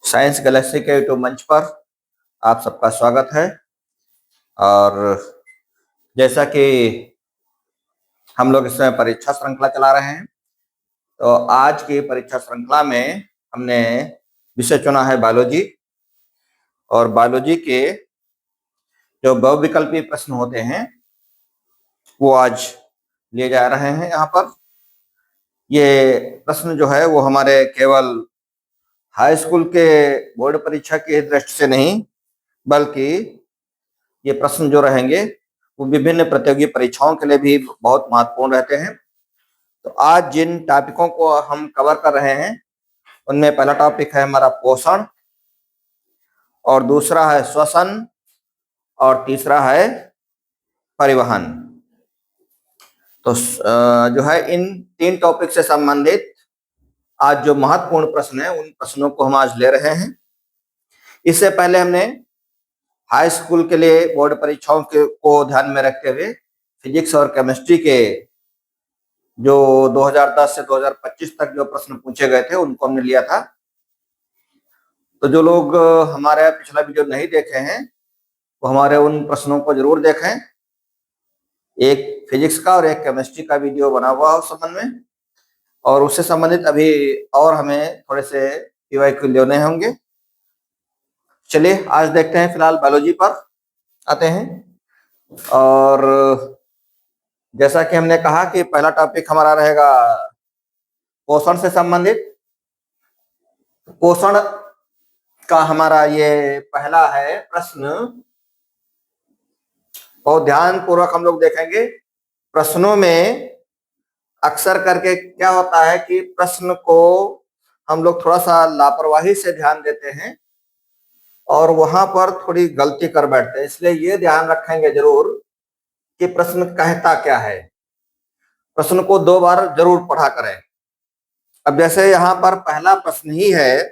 Science Galaxy के YouTube मंच पर आप सबका स्वागत है। और जैसा कि हम लोग इसमें परीक्षा श्रृंखला चला रहे हैं, तो आज की परीक्षा श्रृंखला में हमने विषय चुना है बायोलॉजी। और बायोलॉजी के जो बहुविकल्पी प्रश्न होते हैं वो आज लिए जा रहे हैं। यहाँ पर ये प्रश्न जो है वो हमारे केवल हाई स्कूल के बोर्ड परीक्षा की दृष्टि से नहीं, बल्कि ये प्रश्न जो रहेंगे वो विभिन्न प्रतियोगी परीक्षाओं के लिए भी बहुत महत्वपूर्ण रहते हैं। तो आज जिन टॉपिकों को हम कवर कर रहे हैं उनमें पहला टॉपिक है हमारा पोषण, और दूसरा है श्वसन, और तीसरा है परिवहन। तो जो है इन तीन टॉपिक से संबंधित आज जो महत्वपूर्ण प्रश्न है उन प्रश्नों को हम आज ले रहे हैं। इससे पहले हमने हाई स्कूल के लिए बोर्ड परीक्षाओं को ध्यान में रखते हुए फिजिक्स और केमिस्ट्री के जो 2010 से 2025 तक जो प्रश्न पूछे गए थे उनको हमने लिया था। तो जो लोग हमारे पिछला वीडियो नहीं देखे हैं वो हमारे उन प्रश्नों को जरूर देखें। एक फिजिक्स का और एक केमिस्ट्री का वीडियो बना हुआ है उस संबंध में, और उससे संबंधित अभी और हमें थोड़े से पीवाईक्यू लेने होंगे। चलिए आज देखते हैं, फिलहाल बायोलॉजी पर आते हैं। और जैसा कि हमने कहा कि पहला टॉपिक हमारा रहेगा पोषण से संबंधित। पोषण का हमारा ये पहला है प्रश्न, और ध्यान पूर्वक हम लोग देखेंगे। प्रश्नों में अक्सर करके क्या होता है कि प्रश्न को हम लोग थोड़ा सा लापरवाही से ध्यान देते हैं और वहां पर थोड़ी गलती कर बैठते हैं। इसलिए ये ध्यान रखेंगे जरूर कि प्रश्न कहता क्या है। प्रश्न को 2 बार जरूर पढ़ा करें। अब जैसे यहाँ पर पहला प्रश्न ही है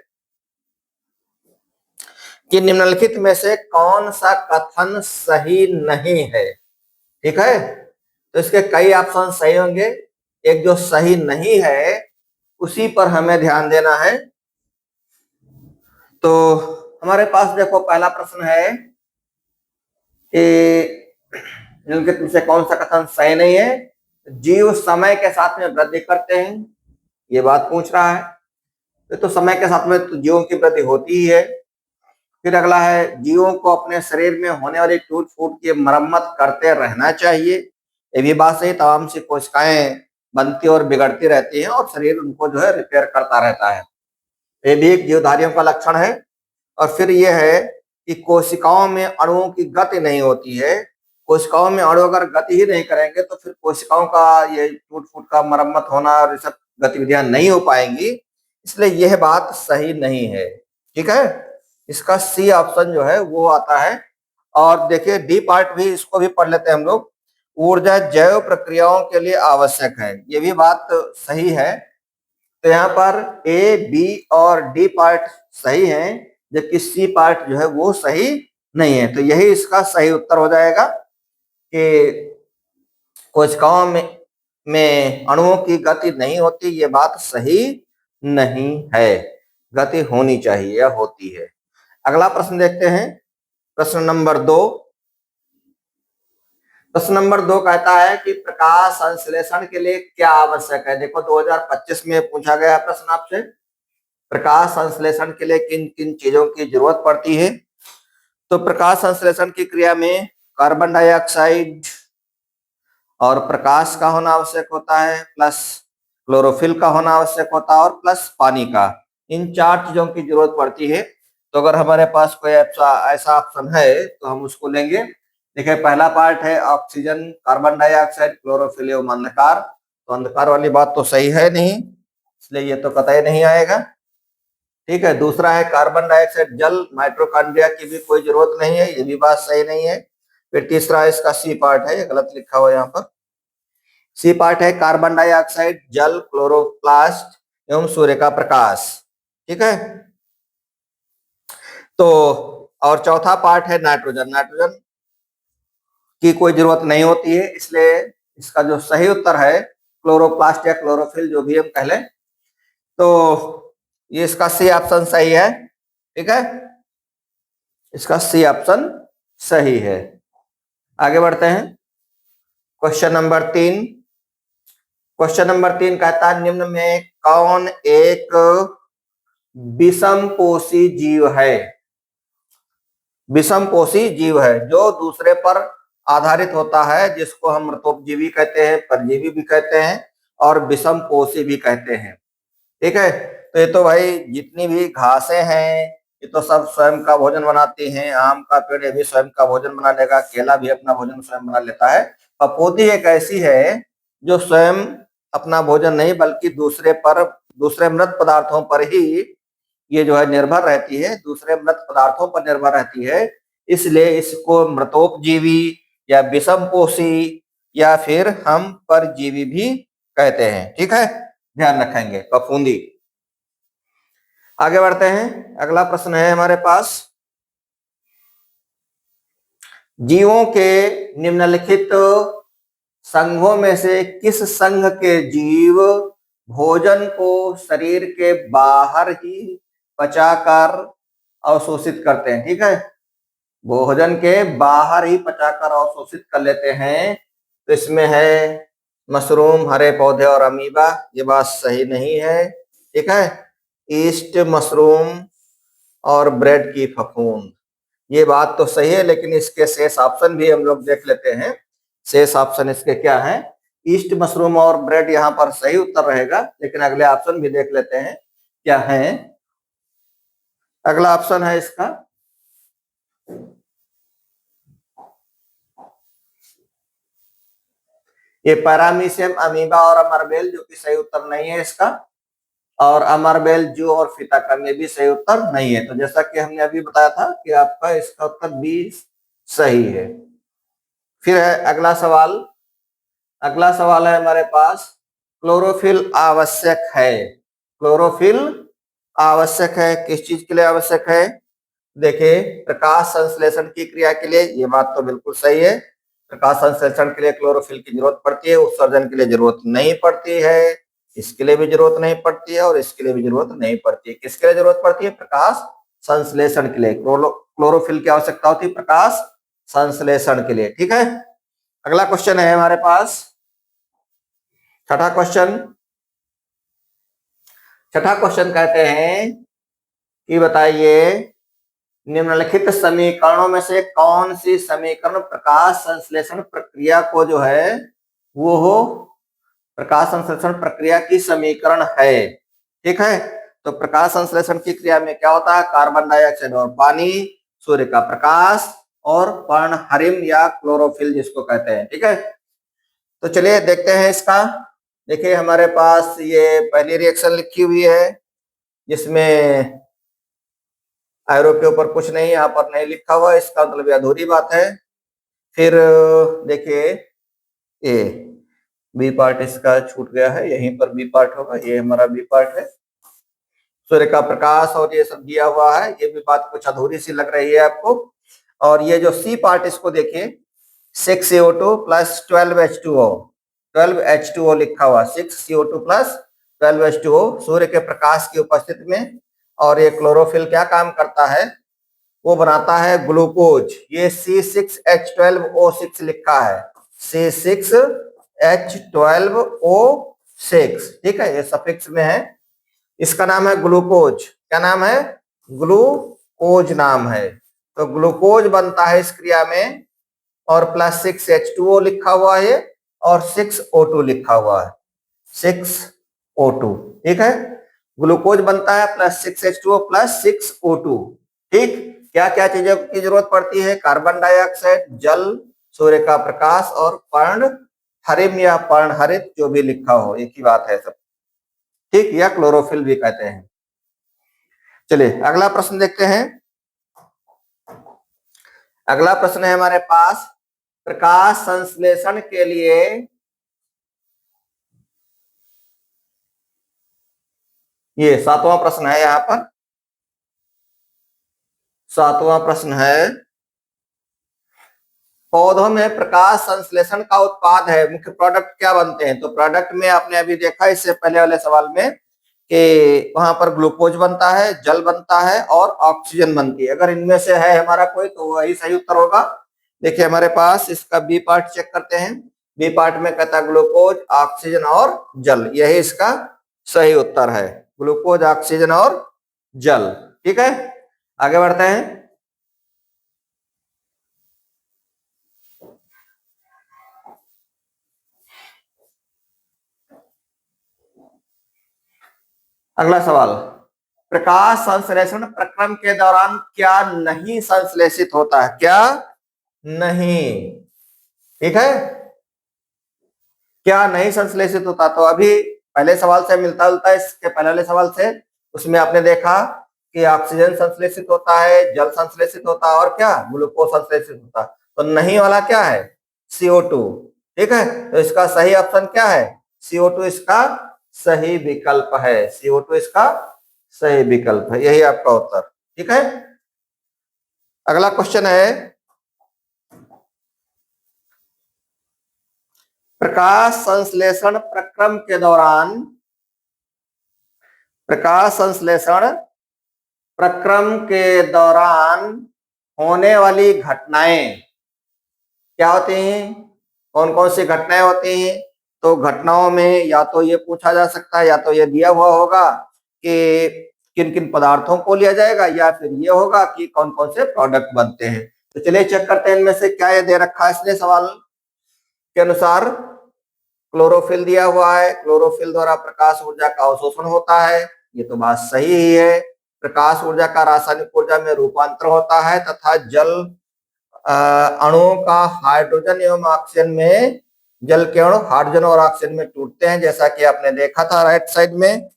कि निम्नलिखित में से कौन सा कथन सही नहीं है। ठीक है, तो इसके कई ऑप्शन सही होंगे, एक जो सही नहीं है उसी पर हमें ध्यान देना है। तो हमारे पास देखो पहला प्रश्न है कि निम्नलिखित में से कौन सा कथन सही नहीं है। जीव समय के साथ में वृद्धि करते हैं, ये बात पूछ रहा है। तो समय के साथ में तो जीवों की वृद्धि होती ही है। फिर अगला है जीवों को अपने शरीर में होने वाली टूट फूट की मरम्मत करते रहना चाहिए, ये भी बात सही। तमाम सी कोशिकाएं बनती और बिगड़ती रहती हैं और शरीर उनको जो है रिपेयर करता रहता है, ये भी एक जीवधारियों का लक्षण है। और फिर यह है कि कोशिकाओं में अणुओं की गति नहीं होती है। कोशिकाओं में अणु अगर गति ही नहीं करेंगे तो फिर कोशिकाओं का ये टूट फूट का मरम्मत होना और ये सब गतिविधियां नहीं हो पाएंगी, इसलिए यह बात सही नहीं है। ठीक है, इसका सी ऑप्शन जो है वो आता है। और देखिए डी पार्ट भी, इसको भी पढ़ लेते हैं हम लोग। ऊर्जा जैव प्रक्रियाओं के लिए आवश्यक है, ये भी बात सही है। तो यहाँ पर ए, बी और डी पार्ट सही है, जबकि सी पार्ट जो है वो सही नहीं है। तो यही इसका सही उत्तर हो जाएगा कि कोशिकाओं में अणुओं की गति नहीं होती, ये बात सही नहीं है। गति होनी चाहिए या होती है। अगला प्रश्न देखते हैं, प्रश्न नंबर 2। प्रश्न नंबर 2 कहता है कि प्रकाश संश्लेषण के लिए क्या आवश्यक है। देखो 2025 में पूछा गया प्रश्न आपसे, प्रकाश संश्लेषण के लिए किन किन चीजों की जरूरत पड़ती है। तो प्रकाश संश्लेषण की क्रिया में कार्बन डाइऑक्साइड और प्रकाश का होना आवश्यक होता है, प्लस क्लोरोफिल का होना आवश्यक होता है, और प्लस पानी का। इन 4 चीजों की जरूरत पड़ती है। तो अगर हमारे पास कोई ऐसा ऑप्शन है तो हम उसको लेंगे। देखिए पहला पार्ट है ऑक्सीजन, कार्बन डाइऑक्साइड, क्लोरोफिल एवं अंधकार। तो अंधकार वाली बात तो सही है नहीं, इसलिए ये तो कतई नहीं आएगा। ठीक है, दूसरा है कार्बन डाइऑक्साइड जल, माइटोकॉन्ड्रिया की भी कोई जरूरत नहीं है, ये भी बात सही नहीं है। फिर तीसरा इसका सी पार्ट है, ये गलत लिखा हुआ है यहाँ पर। सी पार्ट है कार्बन डाइऑक्साइड जल, क्लोरोप्लास्ट एवं सूर्य का प्रकाश। ठीक है, तो और चौथा पार्ट है नाइट्रोजन। नाइट्रोजन की कोई जरूरत नहीं होती है, इसलिए इसका जो सही उत्तर है क्लोरोप्लास्ट या क्लोरोफिल, जो भी हम कह लें, तो ये इसका सी ऑप्शन सही है। ठीक है, इसका सी ऑप्शन सही है। आगे बढ़ते हैं। Question number 3। क्वेश्चन नंबर 3 कहता है निम्न में कौन एक विषमपोषी जीव है? विषमपोषी जीव है जो दूसरे पर आधारित होता है, जिसको हम मृतोपजीवी कहते हैं, परजीवी भी कहते हैं और विषमपोषी भी कहते हैं। ठीक है, तो ये तो भाई जितनी भी घासें हैं ये तो सब स्वयं का भोजन बनाती हैं। आम का पेड़ ये भी स्वयं का भोजन बना लेगा, केला भी अपना भोजन स्वयं बना लेता है। फफूंदी एक ऐसी है जो स्वयं अपना भोजन नहीं बल्कि दूसरे मृत पदार्थों पर ही ये जो है निर्भर रहती है, दूसरे मृत पदार्थों पर निर्भर रहती है। इसलिए इसको मृतोपजीवी या विषमपोषी या फिर हम परजीवी भी कहते हैं। ठीक है, ध्यान रखेंगे फफूंदी। आगे बढ़ते हैं। अगला प्रश्न है हमारे पास, जीवों के निम्नलिखित संघों में से किस संघ के जीव भोजन को शरीर के बाहर ही पचाकर अवशोषित करते हैं? ठीक है, भोजन के बाहर ही पचाकर अवशोषित कर लेते हैं। तो इसमें है मशरूम, हरे पौधे और अमीबा। ये बात सही नहीं है। ठीक है, ईस्ट, मशरूम और ब्रेड की फफूंद, ये बात तो सही है, लेकिन इसके शेष ऑप्शन भी हम लोग देख लेते हैं। शेष ऑप्शन इसके क्या है? ईस्ट, मशरूम और ब्रेड यहाँ पर सही उत्तर रहेगा, लेकिन अगले ऑप्शन भी देख लेते हैं क्या है। अगला ऑप्शन है इसका ये पैरामीशियम, अमीबा और अमरबेल, जो कि सही उत्तर नहीं है इसका। और अमरबेल, जू और फिताकम, ये भी सही उत्तर नहीं है। तो जैसा कि हमने अभी बताया था कि आपका इसका उत्तर बी सही है। फिर है अगला सवाल। अगला सवाल है हमारे पास, क्लोरोफिल आवश्यक है। क्लोरोफिल आवश्यक है, किस चीज के लिए आवश्यक है? देखिए, प्रकाश संश्लेषण की क्रिया के लिए, ये बात तो बिल्कुल सही है। प्रकाश संश्लेषण के लिए क्लोरोफिल की जरूरत पड़ती है, उत्सर्जन के लिए जरूरत नहीं पड़ती है, इसके लिए भी जरूरत नहीं पड़ती है और इसके लिए भी जरूरत नहीं पड़ती है। किसके लिए जरूरत पड़ती है? प्रकाश संश्लेषण के लिए क्लोरोफिल की आवश्यकता होती है प्रकाश संश्लेषण के लिए। ठीक है, अगला क्वेश्चन है हमारे पास, छठा क्वेश्चन। छठा क्वेश्चन कहते हैं कि बताइए निम्नलिखित समीकरणों में से कौन सी समीकरण प्रकाश संश्लेषण प्रक्रिया को जो है वो हो प्रकाश संश्लेषण प्रक्रिया की समीकरण है। ठीक है, तो प्रकाश संश्लेषण की क्रिया में क्या होता है? कार्बन डाइऑक्साइड और पानी, सूर्य का प्रकाश और पर्णहरिम या क्लोरोफिल जिसको कहते हैं। ठीक है, तो चलिए देखते हैं इसका। देखिए हमारे पास ये पहली रिएक्शन लिखी हुई है जिसमें एरो के ऊपर कुछ नहीं, यहाँ पर नहीं लिखा हुआ, इसका मतलब अधूरी बात है। फिर देखिए ए बी पार्ट इसका छूट गया है, यहीं पर बी पार्ट होगा, ये हमारा बी पार्ट है। सूर्य का प्रकाश और ये सब दिया हुआ है, ये भी बात कुछ अधूरी सी लग रही है आपको। और ये जो सी पार्ट इसको देखिए, 6CO2 प्लस 12H2O, 12H2O लिखा हुआ, 6CO2 प्लस 12H2O सूर्य के प्रकाश की उपस्थिति में। और ये क्लोरोफिल क्या काम करता है? वो बनाता है ग्लूकोज। ये C6H12O6 लिखा है, C6H12O6। ठीक है, ये सफिक्स में है, इसका नाम है ग्लूकोज। क्या नाम है? ग्लूकोज नाम है। तो ग्लूकोज बनता है इस क्रिया में, और प्लस 6H2O लिखा हुआ है और 6O2 लिखा हुआ है, 6O2। ठीक है, ग्लूकोज बनता है प्लस 6H2O प्लस 6O2। ठीक, क्या क्या चीजों की जरूरत पड़ती है? कार्बन डाइऑक्साइड, जल, सूर्य का प्रकाश और पर्णहरिम या पर्णहरित, जो भी लिखा हो एक ही बात है सब। ठीक, या क्लोरोफिल भी कहते हैं। चलिए अगला प्रश्न देखते हैं। अगला प्रश्न है हमारे पास, प्रकाश संश्लेषण के लिए ये सातवां प्रश्न है। यहाँ पर सातवां प्रश्न है, पौधों में प्रकाश संश्लेषण का उत्पाद है, मुख्य प्रोडक्ट क्या बनते हैं? तो प्रोडक्ट में आपने अभी देखा इससे पहले वाले सवाल में कि वहां पर ग्लूकोज बनता है, जल बनता है और ऑक्सीजन बनती है। अगर इनमें से है हमारा कोई तो वही सही उत्तर होगा। देखिए हमारे पास इसका बी पार्ट चेक करते हैं। बी पार्ट में कहता है ग्लूकोज, ऑक्सीजन और जल, यही इसका सही उत्तर है, ग्लूकोज, ऑक्सीजन और जल। ठीक है, आगे बढ़ते हैं। अगला सवाल, प्रकाश संश्लेषण प्रक्रम के दौरान क्या नहीं संश्लेषित होता है? क्या नहीं, ठीक है, क्या नहीं संश्लेषित होता? तो अभी पहले सवाल से मिलता जुलता है, इसके पहले वाले सवाल से। उसमें आपने देखा कि ऑक्सीजन संश्लेषित होता है, जल संश्लेषित होता है और क्या, ग्लूकोज संश्लेषित होता है। तो नहीं वाला क्या है? CO2। ठीक है, तो इसका सही ऑप्शन क्या है? CO2 इसका सही विकल्प है। CO2 इसका सही विकल्प है, यही आपका उत्तर। ठीक है, अगला क्वेश्चन है, प्रकाश संश्लेषण प्रक्रम के दौरान, प्रकाश संश्लेषण प्रक्रम के दौरान होने वाली घटनाएं क्या होती हैं? कौन कौन सी घटनाएं होती हैं? तो घटनाओं में या तो ये पूछा जा सकता है, या तो ये दिया हुआ होगा कि किन किन पदार्थों को लिया जाएगा, या फिर ये होगा कि कौन कौन से प्रोडक्ट बनते हैं। तो चलिए चेक करते हैं इनमें से क्या ये दे रखा है इसने सवाल के अनुसार। क्लोरोफिल दिया हुआ है, क्लोरोफिल द्वारा प्रकाश ऊर्जा का अवशोषण होता है, ये तो बात सही ही है। प्रकाश ऊर्जा का रासायनिक ऊर्जा में रूपांतर होता है तथा जल अणुओं का हाइड्रोजन एवं ऑक्सीजन में, जल के अणु हाइड्रोजन और ऑक्सीजन में टूटते हैं, जैसा कि आपने देखा था राइट साइड में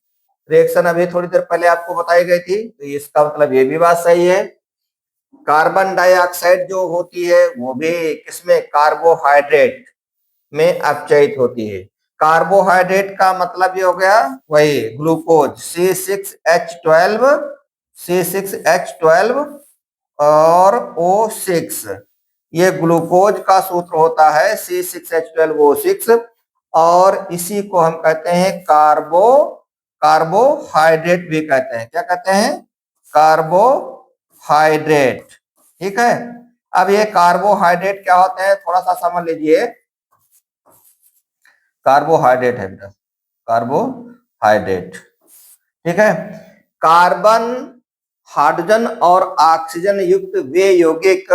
रिएक्शन अभी थोड़ी देर पहले आपको बताई गई थी। तो इसका मतलब ये भी बात सही है। कार्बन डाइऑक्साइड जो होती है वो भी किसमें, कार्बोहाइड्रेट में अपचयित होती है। कार्बोहाइड्रेट का मतलब ये हो गया वही ग्लूकोज C6H12, C6H12 और O6, ये ग्लूकोज का सूत्र होता है C6H12O6, और इसी को हम कहते हैं कार्बोहाइड्रेट भी कहते हैं। क्या कहते हैं? कार्बोहाइड्रेट। ठीक है, अब ये कार्बोहाइड्रेट क्या होते हैं थोड़ा सा समझ लीजिए। कार्बोहाइड्रेट है बेटा, कार्बोहाइड्रेट। ठीक है, कार्बन, हाइड्रोजन और ऑक्सीजन युक्त वे यौगिक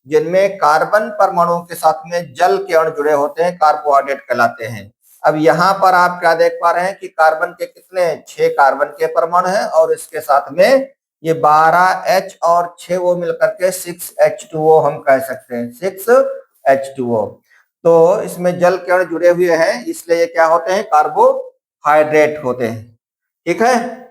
जिनमें कार्बन परमाणु के साथ में जल के अणु जुड़े होते हैं कार्बोहाइड्रेट कहलाते हैं। अब यहाँ पर आप क्या देख पा रहे हैं कि कार्बन के कितने, 6 कार्बन के परमाणु हैं और इसके साथ में ये 12H और 6 वो मिलकर के 6H2O हम कह सकते हैं, 6H2O। तो इसमें जल के अणु जुड़े हुए हैं, इसलिए ये क्या होते हैं, कार्बोहाइड्रेट होते हैं। ठीक है,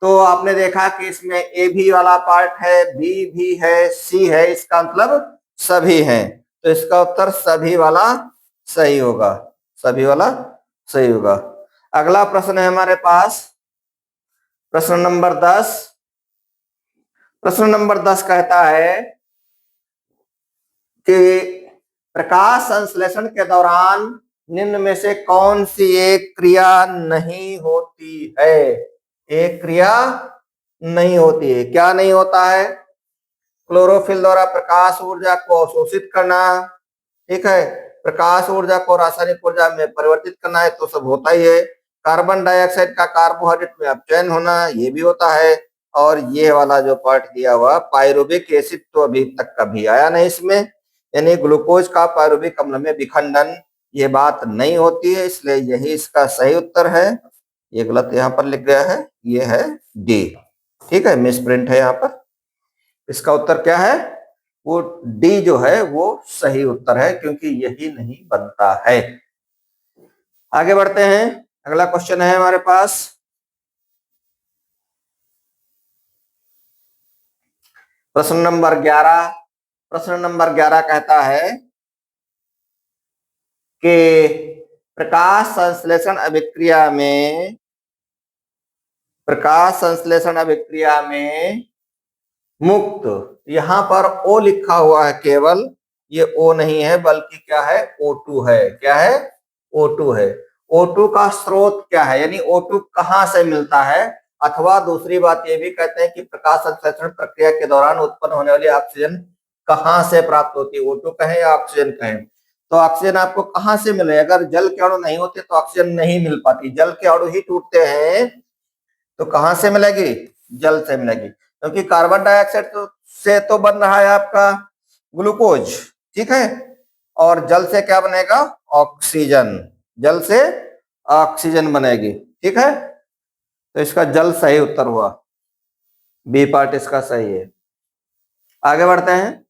तो आपने देखा कि इसमें ए भी वाला पार्ट है, बी भी है, सी है, इसका मतलब सभी हैं। तो इसका उत्तर सभी वाला सही होगा, सभी वाला सही होगा। अगला प्रश्न है हमारे पास, प्रश्न नंबर 10। प्रश्न नंबर 10 कहता है कि प्रकाश संश्लेषण के दौरान निम्न में से कौन सी एक क्रिया नहीं होती है? एक क्रिया नहीं होती है। क्या नहीं होता है? क्लोरोफिल द्वारा प्रकाश ऊर्जा को अवशोषित करना, ठीक है, प्रकाश ऊर्जा को रासायनिक ऊर्जा में परिवर्तित करना है तो सब होता ही है। कार्बन डाइऑक्साइड का कार्बोहाइड्रेट में अपचयन होना, ये भी होता है। और ये वाला जो पार्ट दिया हुआ पायरुविक एसिड, तो अभी तक कभी आया नहीं इसमें, यानी ग्लूकोज का पायरुविक अम्ल में विखंडन, ये बात नहीं होती है, इसलिए यही इसका सही उत्तर है। ये गलत यहाँ पर लिख गया है, ये है डी। ठीक है, मिस प्रिंट है यहाँ पर। इसका उत्तर क्या है? वो डी जो है वो सही उत्तर है, क्योंकि यही नहीं बनता है। आगे बढ़ते हैं, अगला क्वेश्चन है हमारे पास, प्रश्न नंबर 11। प्रश्न नंबर 11 कहता है कि प्रकाश संश्लेषण अभिक्रिया में, प्रकाश संश्लेषण अभिक्रिया में मुक्त, यहां पर O लिखा हुआ है केवल, ये O नहीं है बल्कि क्या है, O2 है। क्या है? O2 है। O2 का स्रोत क्या है, यानी O2 कहां से मिलता है, अथवा दूसरी बात ये भी कहते हैं कि प्रकाश संश्लेषण प्रक्रिया के दौरान उत्पन्न होने वाली ऑक्सीजन कहां से प्राप्त होती है, O2 कहें या ऑक्सीजन कहें। तो ऑक्सीजन आपको कहां से मिले, अगर जल के अणु नहीं होते तो ऑक्सीजन नहीं मिल पाती, जल के अणु ही टूटते हैं तो कहां से मिलेगी, जल से मिलेगी, क्योंकि कार्बन डाइऑक्साइड से तो बन रहा है आपका ग्लूकोज, ठीक है, और जल से क्या बनेगा, ऑक्सीजन, जल से ऑक्सीजन बनेगी, ठीक है। तो इसका जल सही उत्तर हुआ, बी पार्ट इसका सही है। आगे बढ़ते हैं,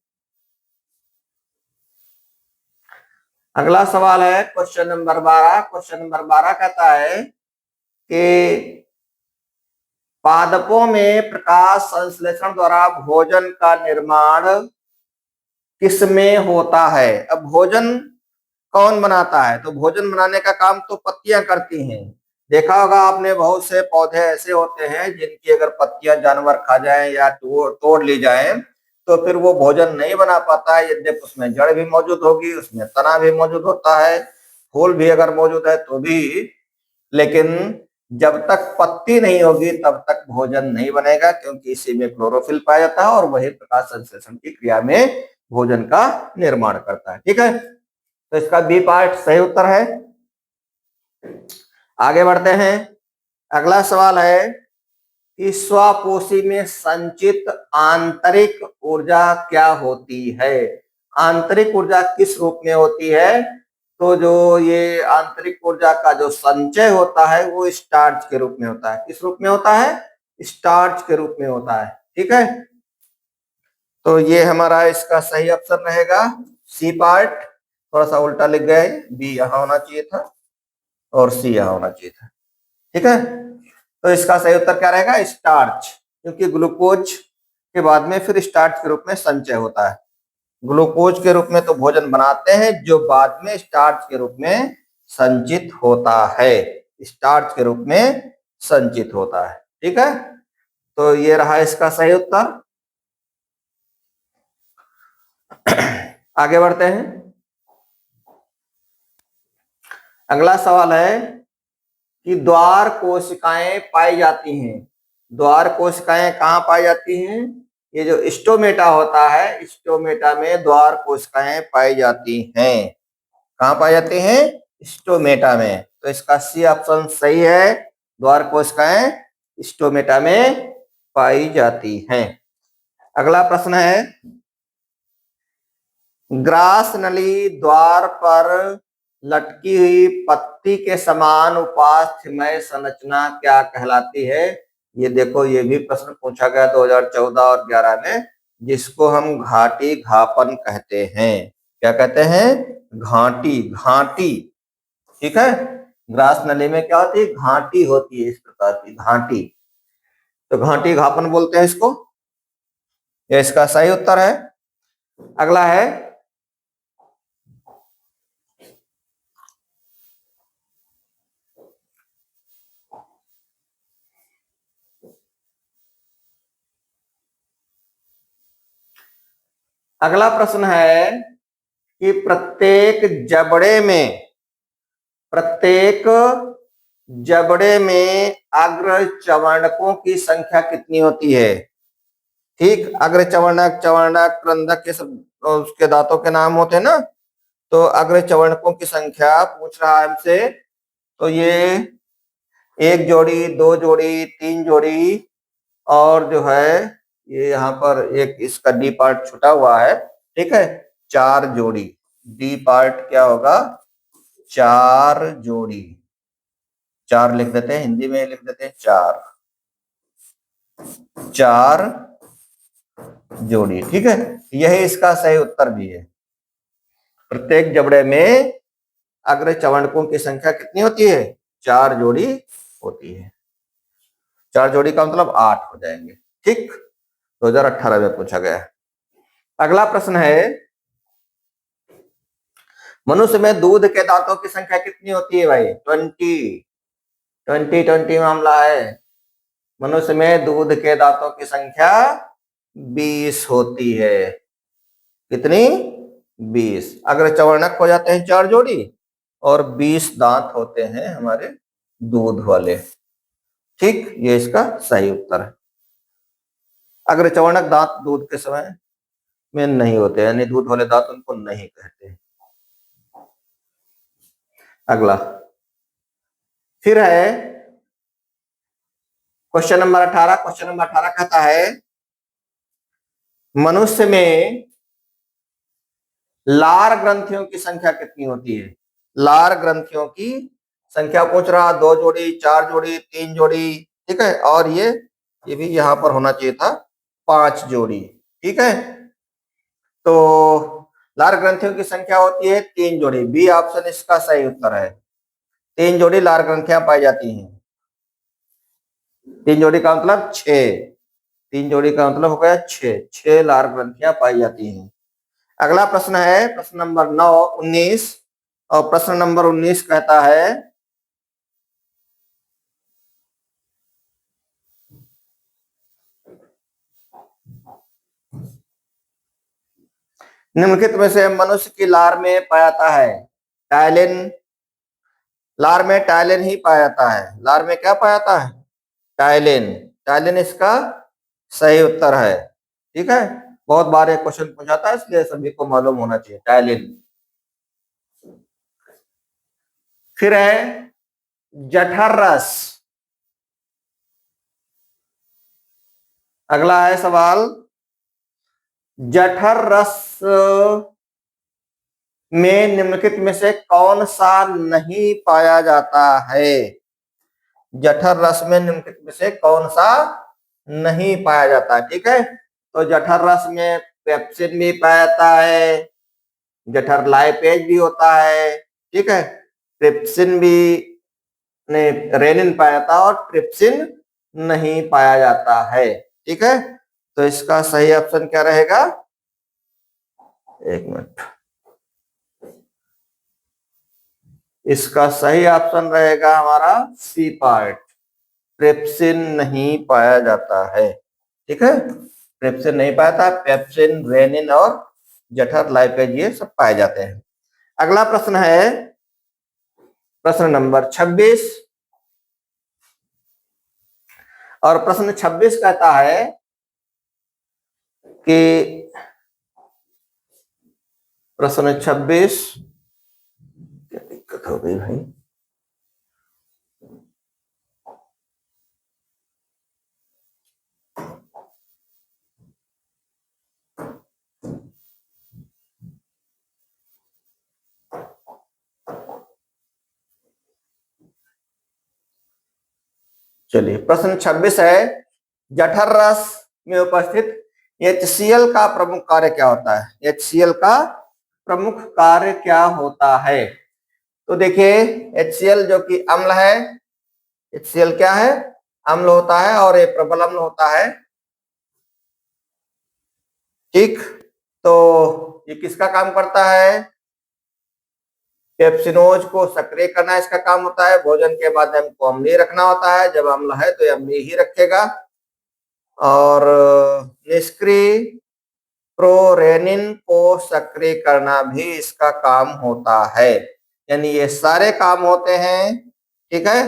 अगला सवाल है क्वेश्चन नंबर 12। क्वेश्चन नंबर 12 कहता है कि पादपों में प्रकाश संश्लेषण द्वारा भोजन का निर्माण किसमें होता है। अब भोजन कौन बनाता है, तो भोजन बनाने का काम तो पत्तियां करती हैं। देखा होगा आपने, बहुत से पौधे ऐसे होते हैं जिनकी अगर पत्तियां जानवर खा जाएं या तोड़ ली जाएं तो फिर वो भोजन नहीं बना पाता है, यद्यपि उसमें जड़ भी मौजूद होगी, उसमें तना भी मौजूद होता है, फूल भी अगर मौजूद है तो भी, लेकिन जब तक पत्ती नहीं होगी तब तक भोजन नहीं बनेगा, क्योंकि इसी में क्लोरोफिल पाया जाता है और वही प्रकाश संश्लेषण की क्रिया में भोजन का निर्माण करता है, ठीक है। तो इसका बी पार्ट सही उत्तर है। आगे बढ़ते हैं, अगला सवाल है कि स्वापोषी में संचित आंतरिक ऊर्जा क्या होती है। आंतरिक ऊर्जा किस रूप में होती है, तो जो ये आंतरिक ऊर्जा का जो संचय होता है वो स्टार्च के रूप में होता है। किस रूप में होता है, स्टार्च के रूप में होता है, ठीक है। तो ये हमारा इसका सही ऑप्शन रहेगा सी पार्ट, थोड़ा सा उल्टा लिख गए, बी यहां होना चाहिए था और सी यहां होना चाहिए था, ठीक है। तो इसका सही उत्तर क्या रहेगा, स्टार्च, क्योंकि ग्लूकोज के बाद में फिर स्टार्च के रूप में संचय होता है। ग्लूकोज के रूप में तो भोजन बनाते हैं, जो बाद में स्टार्च के रूप में संचित होता है, स्टार्च के रूप में संचित होता है, ठीक है। तो ये रहा इसका सही उत्तर। आगे बढ़ते हैं, अगला सवाल है कि द्वार कोशिकाएं पाई जाती हैं। द्वार कोशिकाएं कहाँ पाई जाती हैं, ये जो स्टोमेटा होता है, स्टोमेटा में द्वार कोशिकाएं पाई जाती हैं। कहाँ पाई जाती हैं, स्टोमेटा में। तो इसका सी ऑप्शन सही है, द्वार कोशिकाएं स्टोमेटा में पाई जाती हैं। अगला प्रश्न है, ग्रास नली द्वार पर लटकी हुई पत्ती के समान उपास्थ्यमय संरचना क्या कहलाती है। ये देखो, ये भी प्रश्न पूछा गया 2014 और 11 में, जिसको हम घाटी घापन कहते हैं। क्या कहते हैं, घाटी, घाटी, ठीक है। ग्रास नली में क्या होती है, घाटी होती है, इस प्रकार की घाटी, तो घाटी घापन बोलते हैं इसको। ये इसका सही उत्तर है। अगला है, अगला प्रश्न है कि प्रत्येक जबड़े में अग्र चवर्णकों की संख्या कितनी होती है। ठीक, अग्र चवर्णक, चवर्णक, क्रंदक, के सब उसके दांतों के नाम होते हैं ना। तो अग्र चवर्णकों की संख्या पूछ रहा है हमसे, तो ये 1 जोड़ी, 2 जोड़ी, 3 जोड़ी, और जो है ये यहाँ पर एक इसका डी पार्ट छुटा हुआ है, ठीक है, 4 जोड़ी। डी पार्ट क्या होगा, 4 जोड़ी, 4 लिख देते हैं, हिंदी में लिख देते हैं 4 जोड़ी, ठीक है। यही इसका सही उत्तर भी है। प्रत्येक जबड़े में अग्र चवर्णकों की संख्या कितनी होती है, 4 जोड़ी होती है। 4 जोड़ी का मतलब 8 हो जाएंगे, ठीक। 2018 में पूछा गया है। अगला प्रश्न है, मनुष्य में दूध के दांतों की संख्या कितनी होती है भाई, 20 मामला है। मनुष्य में दूध के दांतों की संख्या 20 होती है। कितनी, 20। अग्र चवर्णक हो जाते हैं 4 जोड़ी और 20 दांत होते हैं हमारे दूध वाले। ठीक, ये इसका सही उत्तर है। अग्र चवर्णक दांत दूध के समय में नहीं होते, यानी दूध वाले दांत उनको नहीं कहते। अगला फिर है क्वेश्चन नंबर 18। क्वेश्चन नंबर 18 कहता है मनुष्य में लार ग्रंथियों की संख्या कितनी होती है? लार ग्रंथियों की संख्या पूछ रहा, 2 जोड़ी, 4 जोड़ी, 3 जोड़ी, ठीक है। और ये भी यहां पर होना चाहिए था 5 जोड़ी, ठीक है। तो लार ग्रंथियों की संख्या होती है 3 जोड़ी। बी ऑप्शन इसका सही उत्तर है। 3 जोड़ी लार ग्रंथियां पाई जाती हैं। 3 जोड़ी का मतलब 6, 3 जोड़ी का मतलब हो गया 6 लार ग्रंथियां पाई जाती हैं। अगला प्रश्न है प्रश्न नंबर 19। और प्रश्न नंबर 19 कहता है निम्नलिखित में से मनुष्य की लार में पाया जाता है टायलिन। लार में टायलिन ही पाया जाता है। लार में क्या पाया जाता है? टायलिन। टायलिन इसका सही उत्तर है, ठीक है। बहुत बार ये क्वेश्चन पूछा था, इसलिए सभी को मालूम होना चाहिए टायलिन। फिर है जठर रस। अगला है सवाल, जठर रस में निम्नलिखित में से कौन सा नहीं पाया जाता है? जठर रस में निम्नलिखित में से कौन सा नहीं पाया जाता है, ठीक है। तो जठर रस में पेप्सिन भी पाया जाता है, जठर लाइपेज भी होता है, ठीक है। ट्रिप्सिन भी नहीं, रेनिन पाया जाता है और ट्रिप्सिन नहीं पाया जाता है, ठीक है। तो इसका सही ऑप्शन क्या रहेगा? एक मिनट, इसका सही ऑप्शन रहेगा हमारा सी पार्ट। ट्रिप्सिन नहीं पाया जाता है, ठीक है। ट्रिप्सिन नहीं पाया था, पेप्सिन, रेनिन और जठर लाइपेज ये सब पाए जाते हैं। अगला प्रश्न है प्रश्न नंबर 26। और प्रश्न 26 कहता है कि प्रश्न 26, क्या दिक्कत हो गई भाई? चलिए, प्रश्न 26 है जठर रस में उपस्थित HCl का प्रमुख कार्य क्या होता है? HCl का प्रमुख कार्य क्या होता है? तो देखिए, HCl जो कि अम्ल है, HCl क्या है? अम्ल होता है और ये प्रबल अम्ल होता है, ठीक। तो ये किसका काम करता है? पेप्सिनोज को सक्रिय करना इसका काम होता है। भोजन के बाद हमको अम्लीय रखना होता है, जब अम्ल है तो अम्लीय ही रखेगा। और निष्क्रिय प्रोरेनिन को सक्रिय करना भी इसका काम होता है। यानी ये सारे काम होते हैं, ठीक है।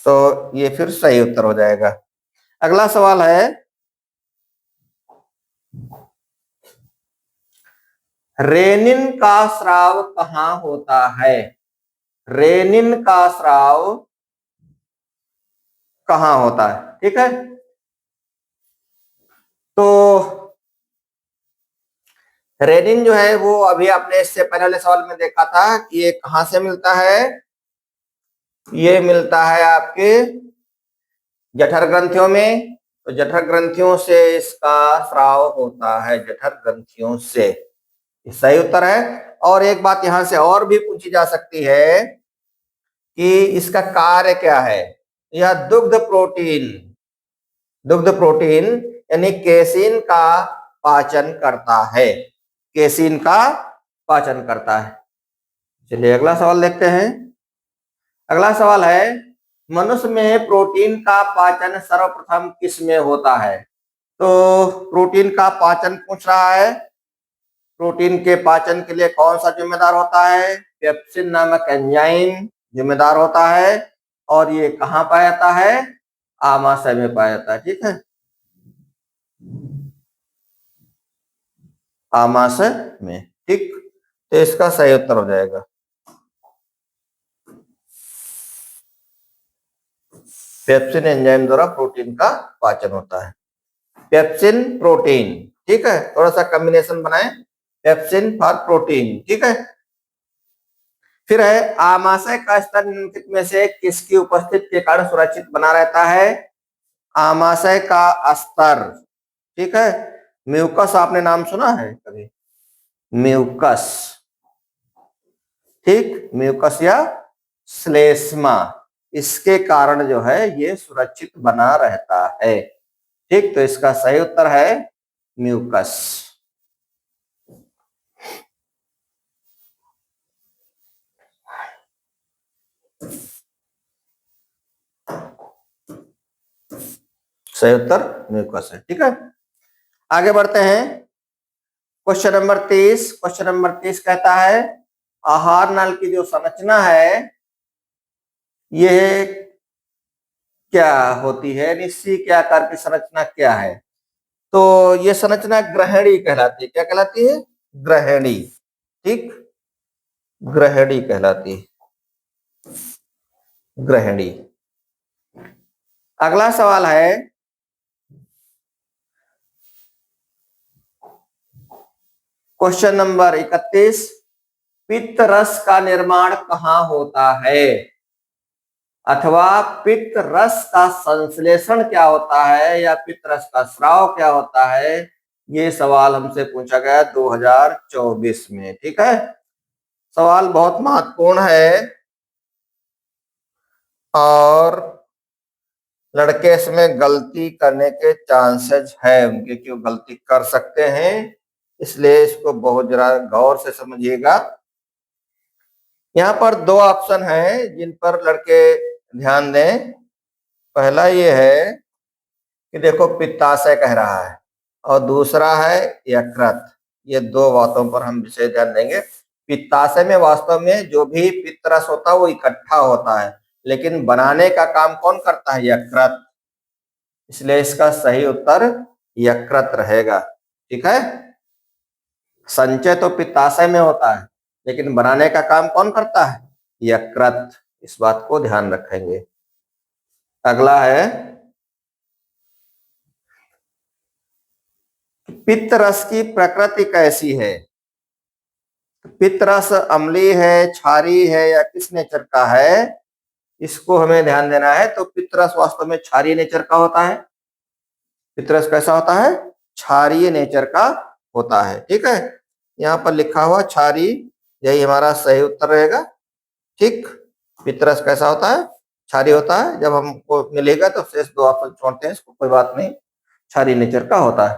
तो ये फिर सही उत्तर हो जाएगा। अगला सवाल है रेनिन का स्राव कहाँ होता है? रेनिन का स्राव कहाँ होता है, ठीक है। तो रेनिन जो है वो अभी आपने इससे पहले वाले सवाल में देखा था कि ये कहां से मिलता है। ये मिलता है आपके जठर ग्रंथियों में। तो जठर ग्रंथियों से इसका स्राव होता है, जठर ग्रंथियों से। सही उत्तर है। और एक बात यहां से और भी पूछी जा सकती है कि इसका कार्य क्या है। यह दुग्ध प्रोटीन, दुग्ध प्रोटीन यानी केसिन का पाचन करता है, केसिन का पाचन करता है। चलिए अगला सवाल देखते हैं। अगला सवाल है मनुष्य में प्रोटीन का पाचन सर्वप्रथम किस में होता है? तो प्रोटीन का पाचन पूछ रहा है प्रोटीन के पाचन के लिए कौन सा जिम्मेदार होता है? पेप्सिन नामक एंजाइम जिम्मेदार होता है और ये कहाँ पाया जाता है? आमाशय में पाया जाता है। ठीक है, आमाशय में। ठीक, तो इसका सही उत्तर हो जाएगा पेप्सिन एंजाइम द्वारा प्रोटीन का पाचन होता है। पेप्सिन प्रोटीन, ठीक है, थोड़ा सा कॉम्बिनेशन बनाए, पेप्सिन फॉर प्रोटीन। ठीक है, फिर है आमाशय का स्तर निम्नलिखित में से किसकी उपस्थिति के कारण सुरक्षित बना रहता है? आमाशय का स्तर, ठीक है, म्यूकस आपने नाम सुना है कभी? म्यूकस, ठीक, म्यूकस या श्लेष्मा, इसके कारण जो है ये सुरक्षित बना रहता है। ठीक, तो इसका सही उत्तर है म्यूकस। सही उत्तर म्यूकस है। ठीक है, आगे बढ़ते हैं। Question number 30। क्वेश्चन नंबर 30 कहता है आहार नल की जो संरचना है यह क्या होती है? निश्चित क्या आकार की संरचना क्या है? तो ये संरचना ग्रहणी कहलाती है। क्या कहलाती है? ग्रहणी। ठीक, ग्रहणी कहलाती है, ग्रहणी। अगला सवाल है क्वेश्चन नंबर 31। पित्त रस का निर्माण कहाँ होता है? अथवा पित्त रस का संश्लेषण क्या होता है या पित्त रस का स्राव क्या होता है? ये सवाल हमसे पूछा गया 2024 में। ठीक है, सवाल बहुत महत्वपूर्ण है और लड़के इसमें गलती करने के चांसेस है उनके, क्यों गलती कर सकते हैं, इसलिए इसको बहुत जरा गौर से समझिएगा। यहाँ पर दो ऑप्शन है जिन पर लड़के ध्यान दें। पहला ये है कि देखो पित्ताशय कह रहा है और दूसरा है यकृत। ये दो बातों पर हम विशेष ध्यान देंगे। पित्ताशय में वास्तव में जो भी पित्त रस होता है वो इकट्ठा होता है, लेकिन बनाने का काम कौन करता है? यकृत। इसलिए इसका सही उत्तर यकृत रहेगा। ठीक है, संचय तो पित्ताशय में होता है लेकिन बनाने का काम कौन करता है? यकृत। इस बात को ध्यान रखेंगे। अगला है पित्त रस की प्रकृति कैसी है? पित्त रस अम्लीय है, क्षारीय है या किस नेचर का है? इसको हमें ध्यान देना है। तो पित्त रस वास्तव में क्षारीय नेचर का होता है। पित्त रस कैसा होता है? क्षारीय नेचर का होता है। ठीक है, यहाँ पर लिखा हुआ क्षारीय, यही हमारा सही उत्तर रहेगा। ठीक, पित्त रस कैसा होता है? क्षारीय होता है। जब हमको मिलेगा तो शेष दो ऑप्शन छोड़ते हैं, इसको कोई बात नहीं, क्षारीय नेचर का होता है।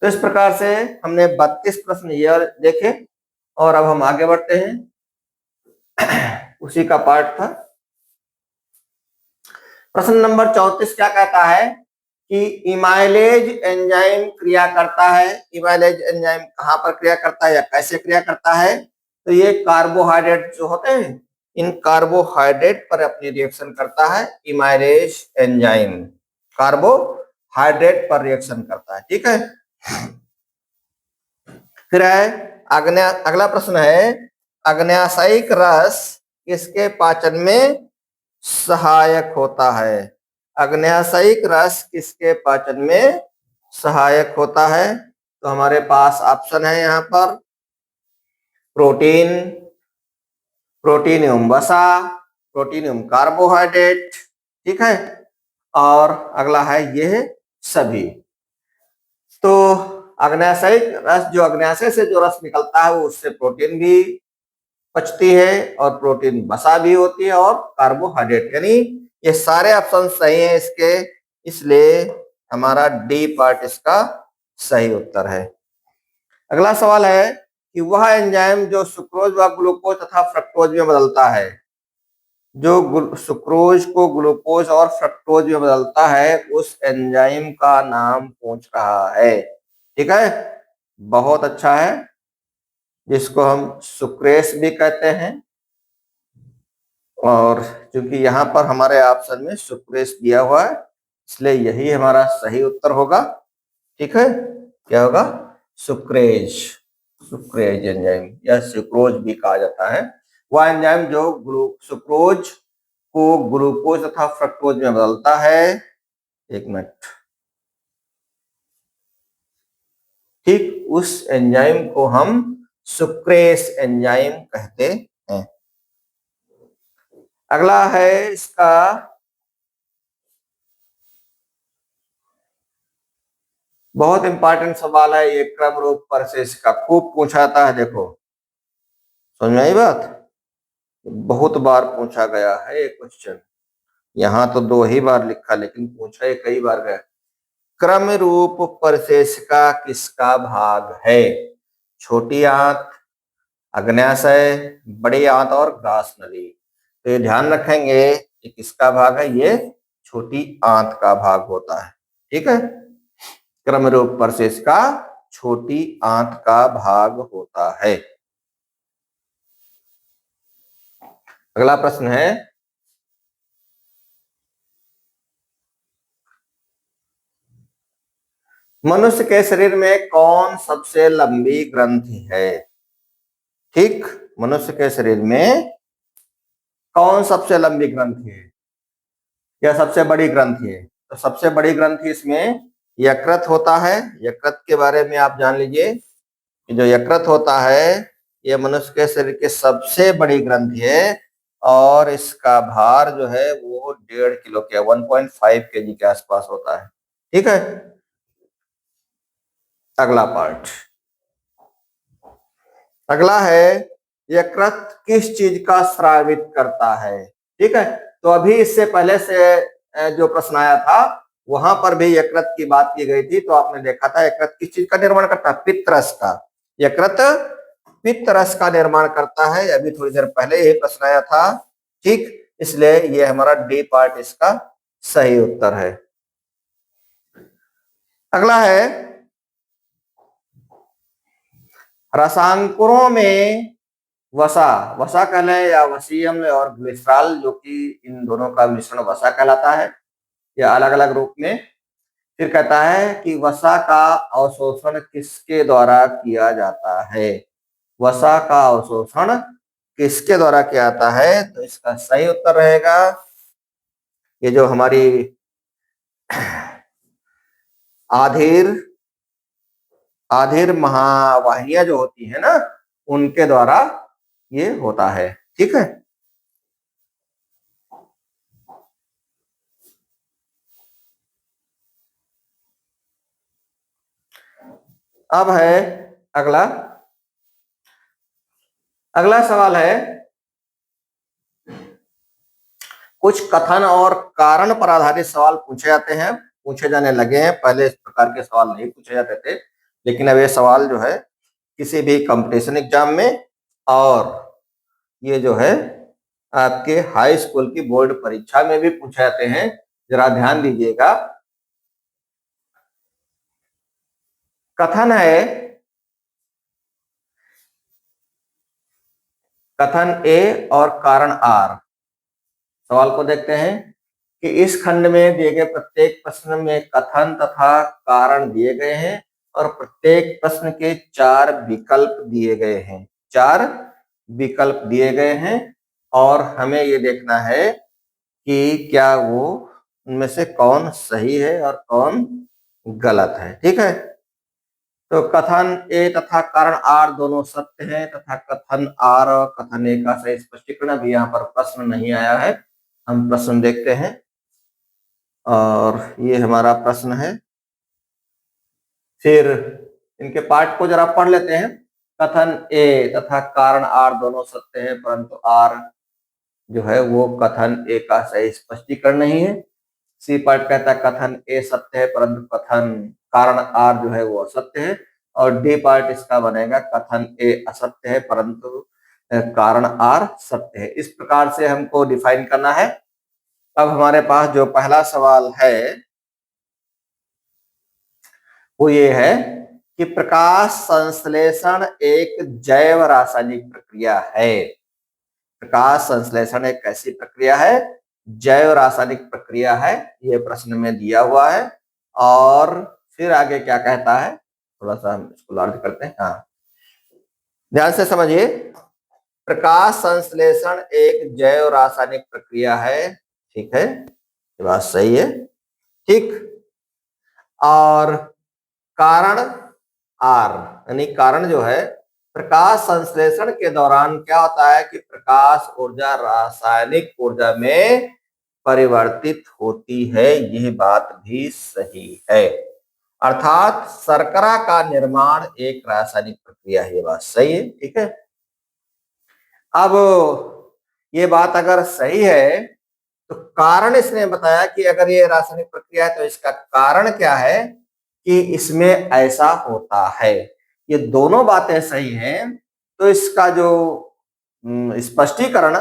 तो इस प्रकार से हमने 32 प्रश्न ये देखे और अब हम आगे बढ़ते हैं। उसी का पार्ट था। प्रश्न नंबर 34 क्या कहता है कि इमाइलेज एंजाइम क्रिया करता है। इमाइलेज एंजाइम कहाँ पर क्रिया करता है या कैसे क्रिया करता है? तो ये कार्बोहाइड्रेट जो होते हैं इन कार्बोहाइड्रेट पर अपनी रिएक्शन करता है। इमाइलेज एंजाइम कार्बोहाइड्रेट पर रिएक्शन करता है। ठीक है, फिर है अगला प्रश्न है अग्न्याशयिक रस किसके पाचन में सहायक होता है? अग्न्याशयिक रस किसके पाचन में सहायक होता है? तो हमारे पास ऑप्शन है यहाँ पर प्रोटीन, प्रोटीन एवं वसा, प्रोटीन एवं कार्बोहाइड्रेट। ठीक है, और अगला है यह सभी। तो अग्न्याशयिक रस, जो अग्न्याशय से जो रस निकलता है वो उससे प्रोटीन भी पचती है और प्रोटीन वसा भी होती है और कार्बोहाइड्रेट, यानी ये सारे ऑप्शन सही हैं इसके, इसलिए हमारा डी पार्ट इसका सही उत्तर है। अगला सवाल है कि वह एंजाइम जो सुक्रोज व ग्लूकोज तथा फ्रक्टोज में बदलता है, जो सुक्रोज को ग्लूकोज और फ्रक्टोज में बदलता है, उस एंजाइम का नाम पूछ रहा है। ठीक है, बहुत अच्छा है, जिसको हम सुक्रेस भी कहते हैं। और क्योंकि यहाँ पर हमारे ऑप्शन में सुक्रेस दिया हुआ है, इसलिए यही हमारा सही उत्तर होगा। ठीक है, क्या होगा? सुक्रेज। सुक्रेज एंजाइम या सुक्रोज भी कहा जाता है, वह एंजाइम जो सुक्रोज को ग्लूकोज तथा फ्रक्टोज में बदलता है। एक मिनट। ठीक, उस एंजाइम को हम सुक्रेस एंजाइम कहते हैं। अगला है इसका, बहुत इंपॉर्टेंट सवाल है ये, क्रम रूप परसेस का खूब पूछा जाता है। देखो, समझ में आई बात? बहुत बार पूछा गया है ये क्वेश्चन, यहाँ तो 2 ही बार लिखा, लेकिन पूछा ये कई बार गया। क्रम रूप परसेशिका किसका भाग है? छोटी आंत, अग्न्याशय, बड़ी आंत और ग्रास नली। तो ये ध्यान रखेंगे कि किसका भाग है, ये छोटी आंत का भाग होता है। ठीक है, क्रम रूप परसेशिका छोटी आंत का भाग होता है। अगला प्रश्न है, मनुष्य के शरीर में कौन सबसे लंबी ग्रंथि है? ठीक, मनुष्य के शरीर में कौन सबसे लंबी ग्रंथि है या सबसे बड़ी ग्रंथि है? तो सबसे बड़ी ग्रंथि इसमें यकृत होता है। यकृत के बारे में आप जान लीजिए कि जो यकृत होता है, ये मनुष्य के शरीर की सबसे बड़ी ग्रंथि है, और इसका भार जो है वो 1.5 किलो के 1.5 केजी के आसपास होता है। ठीक है, अगला पार्ट, अगला है, यकृत किस चीज का स्रावित करता है? ठीक है, तो अभी इससे पहले से जो प्रश्न आया था, वहां पर भी यकृत की बात की गई थी। तो आपने देखा था यकृत किस चीज का निर्माण करता है? पित्तरस का। यकृत पित्तरस का निर्माण करता है, अभी थोड़ी देर पहले यही प्रश्न आया था। ठीक, इसलिए ये हमारा डी पार्ट इसका सही उत्तर है। अगला है, रसायनकुरों में वसा, वसा कहले या वसीय अम्ल और ग्लिसरॉल, जो कि इन दोनों का मिश्रण वसा कहलाता है, या अलग अलग रूप में। फिर कहता है कि वसा का अवशोषण किसके द्वारा किया जाता है? वसा का अवशोषण किसके द्वारा किया जाता है? तो इसका सही उत्तर रहेगा, ये जो हमारी आधीर आधीर महावाहिनियां जो होती है ना, उनके द्वारा ये होता है। ठीक है, अब है अगला, अगला सवाल है, कुछ कथन और कारण पर आधारित सवाल पूछे जाते हैं, पूछे जाने लगे हैं। पहले इस प्रकार के सवाल नहीं पूछे जाते थे, लेकिन अब ये सवाल जो है किसी भी कंपटीशन एग्जाम में, और ये जो है आपके हाई स्कूल की बोर्ड परीक्षा में भी पूछे जाते हैं। जरा ध्यान दीजिएगा। कथन है, कथन ए और कारण आर। सवाल को देखते हैं कि इस खंड में दिए गए प्रत्येक प्रश्न में कथन तथा कारण दिए गए हैं, और प्रत्येक प्रश्न के 4 विकल्प दिए गए हैं। 4 विकल्प दिए गए हैं, और हमें ये देखना है कि क्या वो उनमें से कौन सही है और कौन गलत है। ठीक है, तो कथन ए तथा कारण आर दोनों सत्य हैं, तथा कथन आर और कथन ए का सही स्पष्टीकरण अभी यहाँ पर प्रश्न नहीं आया है। हम प्रश्न देखते हैं, और ये हमारा प्रश्न है। फिर इनके पाठ को जरा पढ़ लेते हैं। कथन ए तथा कारण आर दोनों सत्य हैं, परंतु आर जो है वो कथन ए का सही स्पष्टीकरण नहीं है। सी पार्ट कहता है कथन ए सत्य है, परंतु कथन कारण आर जो है वो असत्य है। और डी पार्ट इसका बनेगा कथन ए असत्य है, परंतु कारण आर सत्य है। इस प्रकार से हमको डिफाइन करना है। अब हमारे पास जो पहला सवाल है वो ये है कि प्रकाश संश्लेषण एक जैव रासायनिक प्रक्रिया है। प्रकाश संश्लेषण एक कैसी प्रक्रिया है? जैव रासायनिक प्रक्रिया है, ये प्रश्न में दिया हुआ है। और फिर आगे क्या कहता है, थोड़ा सा हम इसको लार्ज करते हैं। हाँ, ध्यान से समझिए। प्रकाश संश्लेषण एक जैव रासायनिक प्रक्रिया है, ठीक है, ये बात सही है, ठीक। और कारण आर, यानी कारण जो है, प्रकाश संश्लेषण के दौरान क्या होता है कि प्रकाश ऊर्जा रासायनिक ऊर्जा में परिवर्तित होती है, यह बात भी सही है। अर्थात शर्करा का निर्माण एक रासायनिक प्रक्रिया है, ये बात सही है, ठीक है। अब ये बात अगर सही है तो कारण इसने बताया कि अगर ये रासायनिक प्रक्रिया है तो इसका कारण क्या है कि इसमें ऐसा होता है। ये दोनों बातें सही हैं तो इसका जो स्पष्टीकरण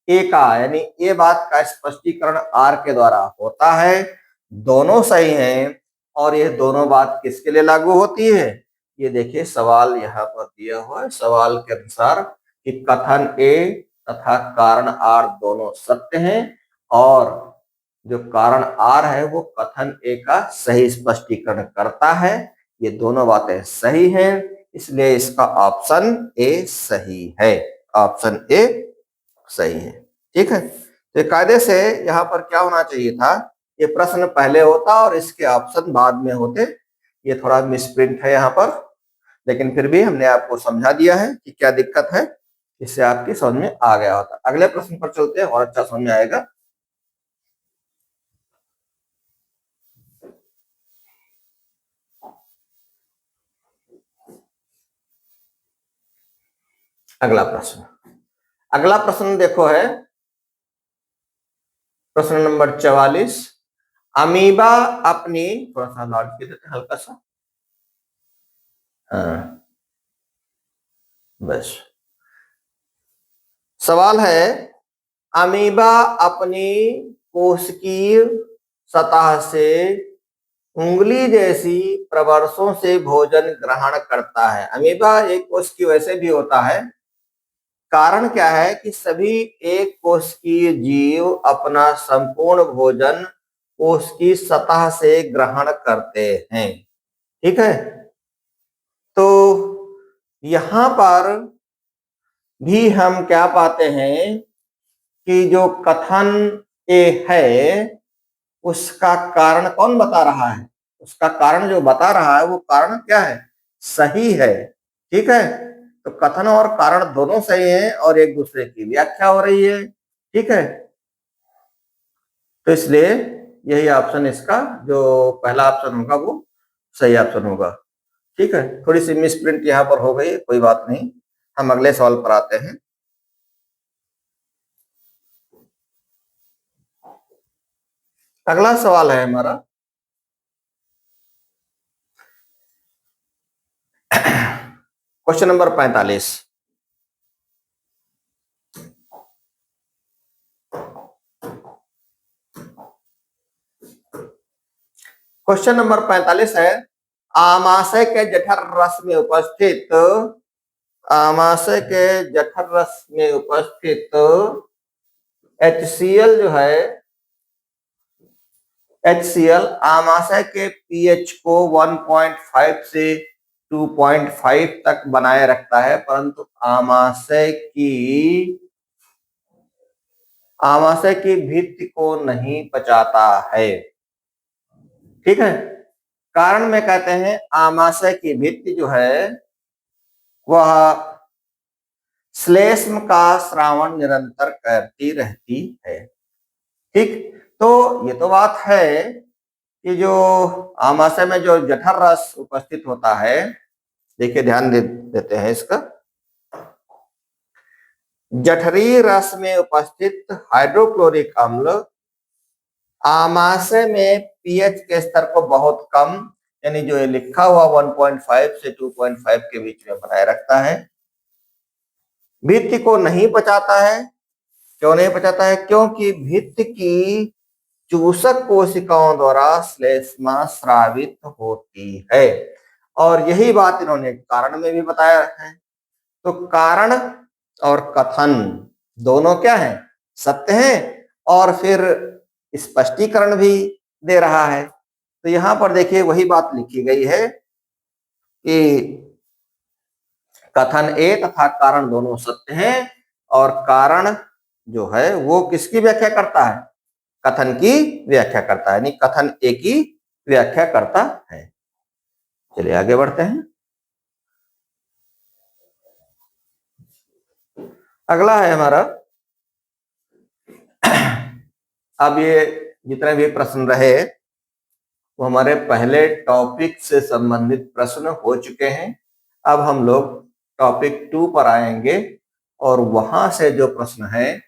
ए का, यानी ये बात का स्पष्टीकरण आर के द्वारा होता है। दोनों सही हैं और ये दोनों बात किसके लिए लागू होती है? ये देखिए सवाल यहाँ पर दिया हुआ है। सवाल के अनुसार कि कथन ए तथा कारण आर दोनों सत्य हैं और जो कारण आर है वो कथन ए का सही स्पष्टीकरण करता है। ये दोनों बातें सही हैं, इसलिए इसका ऑप्शन ए सही है। ऑप्शन ए सही है, ठीक है। तो कायदे से यहाँ पर क्या होना चाहिए था, ये प्रश्न पहले होता और इसके ऑप्शन बाद में होते। ये थोड़ा मिसप्रिंट है यहाँ पर, लेकिन फिर भी हमने आपको समझा दिया है कि क्या दिक्कत है, इससे आपकी समझ में आ गया होता। अगले प्रश्न पर चलते हैं और अच्छा समझ में आएगा। अगला प्रश्न देखो है प्रश्न नंबर 44। अमीबा अपनी, थोड़ा सा लार्ज कर देते हैं हल्का सा, हाँ बस। सवाल है, अमीबा अपनी कोशिकीय सतह से उंगली जैसी प्रवर्षों से भोजन ग्रहण करता है। अमीबा एक कोशिकीय वैसे भी होता है। कारण क्या है कि सभी एक कोशिकीय जीव अपना संपूर्ण भोजन कोशिकीय सतह से ग्रहण करते हैं, ठीक है। तो यहां पर भी हम क्या पाते हैं कि जो कथन ए है उसका कारण कौन बता रहा है? उसका कारण जो बता रहा है वो कारण क्या है? सही है, ठीक है। तो कथन और कारण दोनों सही हैं और एक दूसरे की व्याख्या हो रही है, ठीक है। तो इसलिए यही ऑप्शन, इसका जो पहला ऑप्शन होगा वो सही ऑप्शन होगा, ठीक है। थोड़ी सी मिसप्रिंट यहाँ पर हो गई, कोई बात नहीं। हम अगले सवाल पर आते हैं। अगला सवाल है हमारा क्वेश्चन नंबर 45। क्वेश्चन नंबर 45 है, आमाशय के जठर रस में उपस्थित, आमाशय के जठर रस में उपस्थित HCl जो है, HCl आमाशय के pH को 1.5 से 2.5 तक बनाए रखता है, परंतु आमाशय की भित्ति को नहीं पचाता है, ठीक है। कारण में कहते हैं आमाशय की भित्ति जो है वह श्लेष्म का श्रावण निरंतर करती रहती है, ठीक। तो ये तो बात है कि जो आमाशय में जो जठर रस उपस्थित होता है, देखिए ध्यान देते हैं इसका। जठरी रस में उपस्थित हाइड्रोक्लोरिक अम्ल आमाशय में पीएच के स्तर को बहुत कम, यानी जो ये लिखा हुआ 1.5 से 2.5 के बीच में बनाए रखता है। भित्ति को नहीं पचाता है। क्यों नहीं पचाता है? क्योंकि भित्ति की चूसक कोशिकाओं द्वारा श्लेष्मा स्रावित होती है। और यही बात इन्होंने कारण में भी बताया है। तो कारण और कथन दोनों क्या है, सत्य है, और फिर स्पष्टीकरण भी दे रहा है। तो यहां पर देखिए वही बात लिखी गई है कि कथन ए तथा कारण दोनों सत्य हैं, और कारण जो है वो किसकी व्याख्या करता है, कथन की व्याख्या करता है, यानी कथन ए की व्याख्या करता है। चलिए आगे बढ़ते हैं। अगला है हमारा, अब ये जितने भी प्रश्न रहे वो हमारे पहले टॉपिक से संबंधित प्रश्न हो चुके हैं। अब हम लोग टॉपिक 2 पर आएंगे और वहां से जो प्रश्न है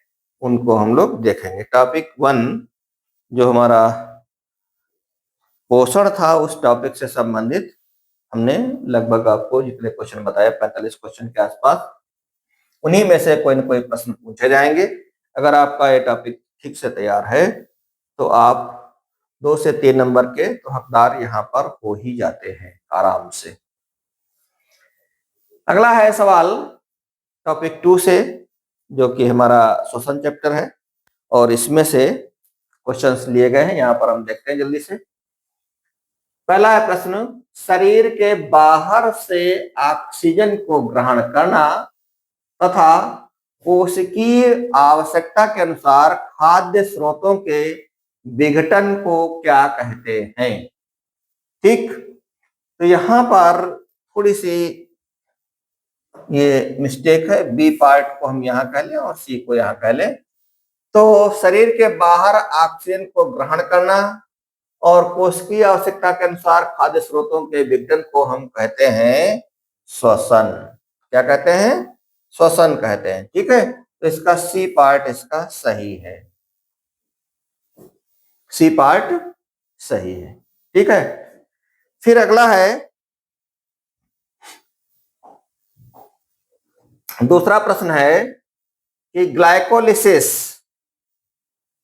उनको हम लोग देखेंगे। टॉपिक 1 जो हमारा पोषण था, उस टॉपिक से संबंधित हमने लगभग आपको जितने क्वेश्चन बताए 45 क्वेश्चन के आसपास, उन्हीं में से कोई ना कोई प्रश्न पूछे जाएंगे। अगर आपका ये टॉपिक ठीक से तैयार है तो आप 2 से 3 नंबर के तो हकदार यहाँ पर हो ही जाते हैं आराम से। अगला है सवाल टॉपिक 2 से, जो कि हमारा श्वसन चैप्टर है, और इसमें से क्वेश्चंस लिए गए हैं। यहाँ पर हम देखते हैं जल्दी से। पहला है प्रश्न, शरीर के बाहर से ऑक्सीजन को ग्रहण करना तथा कोशिकीय आवश्यकता के अनुसार खाद्य स्रोतों के विघटन को क्या कहते हैं। ठीक, तो यहां पर थोड़ी सी ये मिस्टेक है, बी पार्ट को हम यहाँ कह लें और सी को यहाँ कह लें। तो शरीर के बाहर ऑक्सीजन को ग्रहण करना और कोशिकीय आवश्यकता के अनुसार खाद्य स्रोतों के विघटन को हम कहते हैं श्वसन। क्या कहते हैं, श्वसन कहते हैं। ठीक है, तो इसका सी पार्ट इसका सही है, सी पार्ट सही है। ठीक है, फिर अगला है दूसरा प्रश्न है कि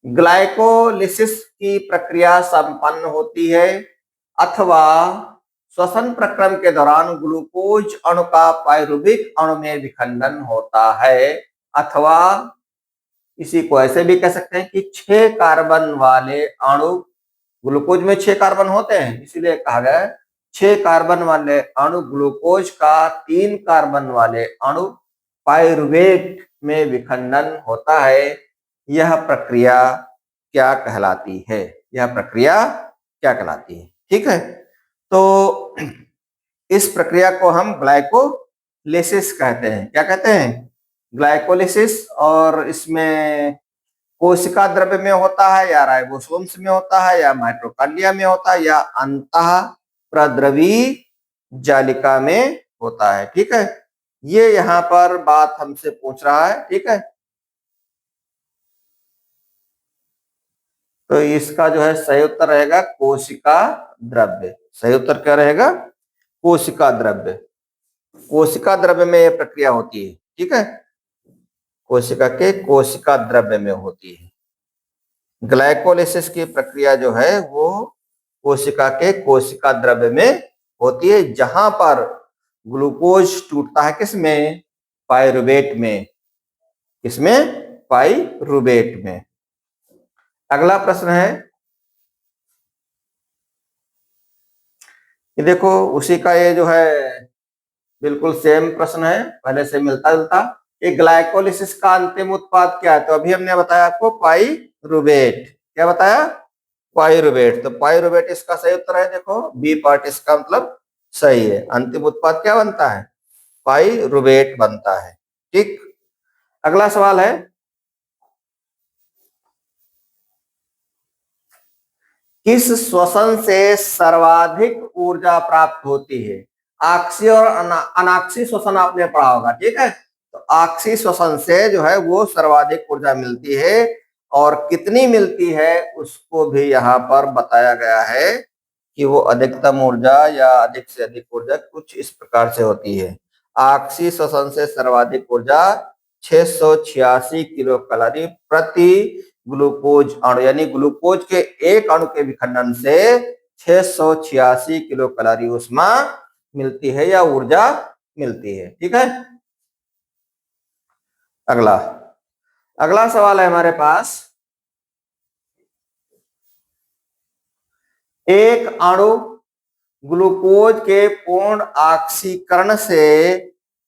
ग्लाइकोलिसिस की प्रक्रिया संपन्न होती है अथवा श्वसन प्रक्रम के दौरान ग्लूकोज अणु का पाइरुविक अणु में विखंडन होता है, अथवा इसी को ऐसे भी कह सकते हैं कि 6 कार्बन वाले अणु, ग्लूकोज में 6 कार्बन होते हैं इसीलिए कहा गया 6 कार्बन वाले अणु ग्लूकोज का 3 कार्बन वाले अणु पाइरुवेट में विखंडन होता है। यह प्रक्रिया क्या कहलाती है, यह प्रक्रिया क्या कहलाती है। ठीक है, तो इस प्रक्रिया को हम ग्लाइकोलिसिस कहते हैं। क्या कहते हैं, ग्लाइकोलिसिस। और इसमें कोशिका द्रव्य में होता है या राइबोसोम्स में होता है या माइटोकॉन्ड्रिया में होता है या अंतः प्रद्रवी जालिका में होता है। ठीक है, ये यहाँ पर बात हमसे पूछ रहा है। ठीक है, तो इसका जो है सही उत्तर रहेगा कोशिका द्रव्य। सही उत्तर क्या रहेगा, कोशिका द्रव्य। कोशिका द्रव्य में यह प्रक्रिया होती है। ठीक है, कोशिका के कोशिका द्रव्य में होती है। ग्लाइकोलिसिस की प्रक्रिया जो है वो कोशिका के कोशिका द्रव्य में होती है, जहां पर ग्लूकोज टूटता है किसमें, पाइरुवेट में। किसमें, पाइरुवेट में। अगला प्रश्न है, ये देखो उसी का ये जो है बिल्कुल सेम प्रश्न है, पहले से मिलता जुलता। ये ग्लाइकोलिसिस का अंतिम उत्पाद क्या है, तो अभी हमने बताया आपको पाइरुवेट। क्या बताया, पाइरुवेट। तो पाइरुवेट इसका सही उत्तर है। देखो बी पार्ट इसका मतलब सही है। अंतिम उत्पाद क्या बनता है, पाइरुवेट बनता है। ठीक, अगला सवाल है, किस श्वसन से सर्वाधिक ऊर्जा प्राप्त होती है। आक्सीय और अनाक्सीय श्वसन आपने पढ़ा होगा। ठीक है, तो आक्सीय श्वसन से जो है वो सर्वाधिक ऊर्जा मिलती है, और कितनी मिलती है उसको भी यहाँ पर बताया गया है कि वो अधिकतम ऊर्जा या अधिक से अधिक ऊर्जा कुछ इस प्रकार से होती है। आक्सीय श्वसन से सर्वाधिक ऊर्जा 686 किलो कैलोरी प्रति ग्लूकोज अणु, यानी ग्लूकोज के एक अणु के विखंडन से 686 किलो कैलोरी ऊष्मा मिलती है या ऊर्जा मिलती है। ठीक है, अगला अगला सवाल है हमारे पास, एक अणु ग्लूकोज के पूर्ण ऑक्सीकरण से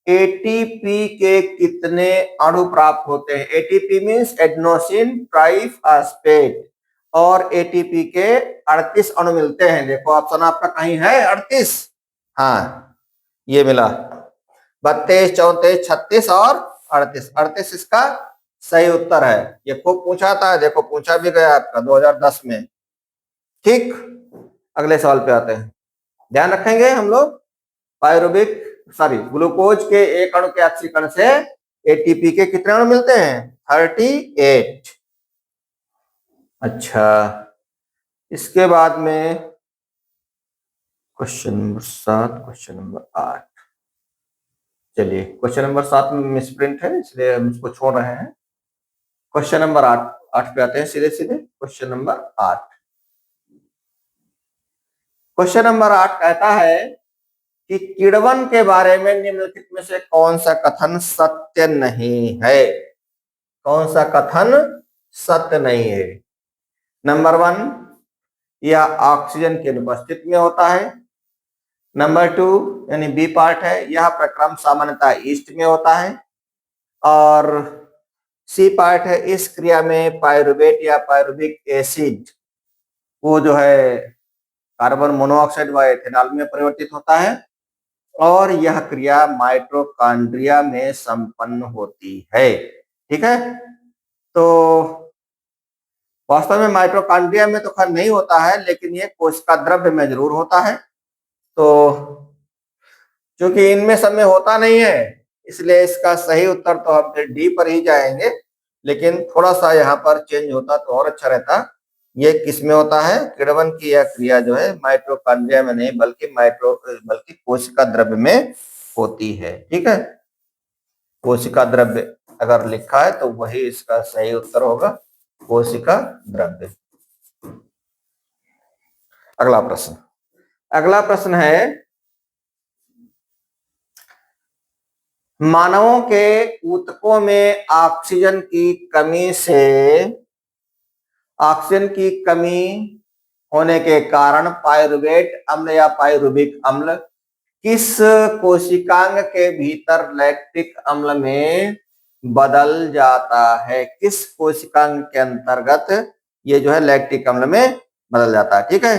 एटीपी के कितने अणु प्राप्त होते हैं? एटीपी मीन्स एडेनोसिन ट्राइफॉस्फेट, और एटीपी के 38 अणु मिलते हैं। देखो ऑप्शन आपका कहीं है 38, हाँ ये मिला, 32, 34, 36 और 38। 38 इसका सही उत्तर है। ये खूब पूछा था, देखो पूछा भी गया आपका 2010 में। ठीक, अगले सवाल पे आते हैं। ध्यान रखेंगे हम लोग, ग्लूकोज के एक अणु के ऑक्सीकरण से एटीपी के कितने अणु मिलते हैं? 38। अच्छा, इसके बाद में क्वेश्चन नंबर 7, क्वेश्चन नंबर 8। चलिए क्वेश्चन नंबर 7 में मिसप्रिंट है इसलिए हम इसको छोड़ रहे हैं। क्वेश्चन नंबर 8 पे आते हैं सीधे सीधे। क्वेश्चन नंबर 8, क्वेश्चन नंबर 8 कहता है कि किण्वन के बारे में निम्नलिखित में से कौन सा कथन सत्य नहीं है? कौन सा कथन सत्य नहीं है? नंबर 1, यह ऑक्सीजन की अनुपस्थिति में होता है। नंबर 2 यानी बी पार्ट है, यह प्रक्रम सामान्यतः ईस्ट में होता है। और सी पार्ट है, इस क्रिया में पायरुवेट या पायरुविक एसिड वो जो है कार्बन मोनोऑक्साइड व एथेनॉल में परिवर्तित होता है, और यह क्रिया माइटोकॉन्ड्रिया में संपन्न होती है। ठीक है, तो वास्तव में माइटोकॉन्ड्रिया में तो खैर नहीं होता है, लेकिन ये कोशिका द्रव्य में जरूर होता है। तो क्योंकि इनमें सब में होता नहीं है, इसलिए इसका सही उत्तर तो हम फिर डी पर ही जाएंगे, लेकिन थोड़ा सा यहाँ पर चेंज होता तो और अच्छा रहता। ये किस में होता है? किण्वन की यह क्रिया जो है माइटोकॉन्ड्रिया में नहीं बल्कि कोशिका द्रव्य में होती है। ठीक है, कोशिका द्रव्य अगर लिखा है तो वही इसका सही उत्तर होगा, कोशिका द्रव्य। अगला प्रश्न है, मानवों के ऊतकों में ऑक्सीजन की कमी होने के कारण पायरुवेट अम्ल या पायरुविक अम्ल किस कोशिकांग के भीतर लैक्टिक अम्ल में बदल जाता है? किस कोशिकांग के अंतर्गत ये जो है लैक्टिक अम्ल में बदल जाता है? ठीक है,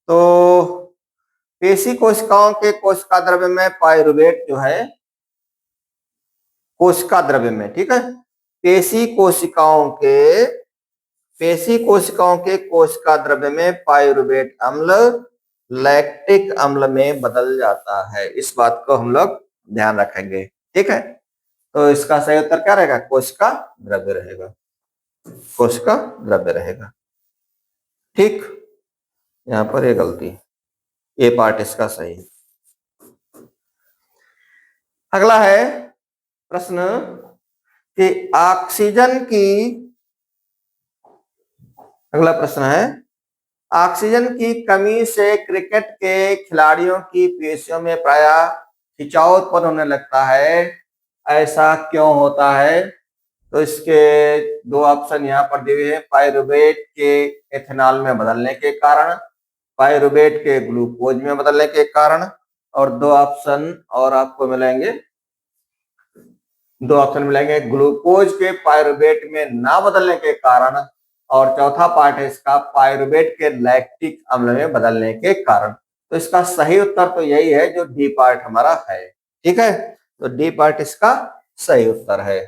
तो पेशी कोशिकाओं के कोशिका द्रव्य में पायरुवेट जो है कोशिका द्रव्य में, ठीक है, पेशी कोशिकाओं के कोशिका द्रव्य में पायरुवेट अम्ल लैक्टिक अम्ल में बदल जाता है। इस बात को हम लोग ध्यान रखेंगे। ठीक है, तो इसका सही उत्तर क्या रहेगा? कोशिका द्रव्य रहेगा, कोशिका द्रव्य रहेगा। ठीक, यहां पर ये गलती, ये पार्ट इसका सही है। अगला है प्रश्न कि अगला प्रश्न है, ऑक्सीजन की कमी से क्रिकेट के खिलाड़ियों की पेशियों में प्रायः खिंचाव उत्पन्न होने लगता है, ऐसा क्यों होता है? तो इसके दो ऑप्शन यहाँ पर दिए हुए हैं, पायरुवेट के एथेनॉल में बदलने के कारण, पायरुवेट के ग्लूकोज में बदलने के कारण, और दो ऑप्शन मिलेंगे ग्लूकोज के पायरुवेट में ना बदलने के कारण, और चौथा पार्ट है इसका पायरुवेट के लैक्टिक अम्ल में बदलने के कारण। तो इसका सही उत्तर तो यही है जो डी पार्ट हमारा है। ठीक है, तो डी पार्ट इसका सही उत्तर है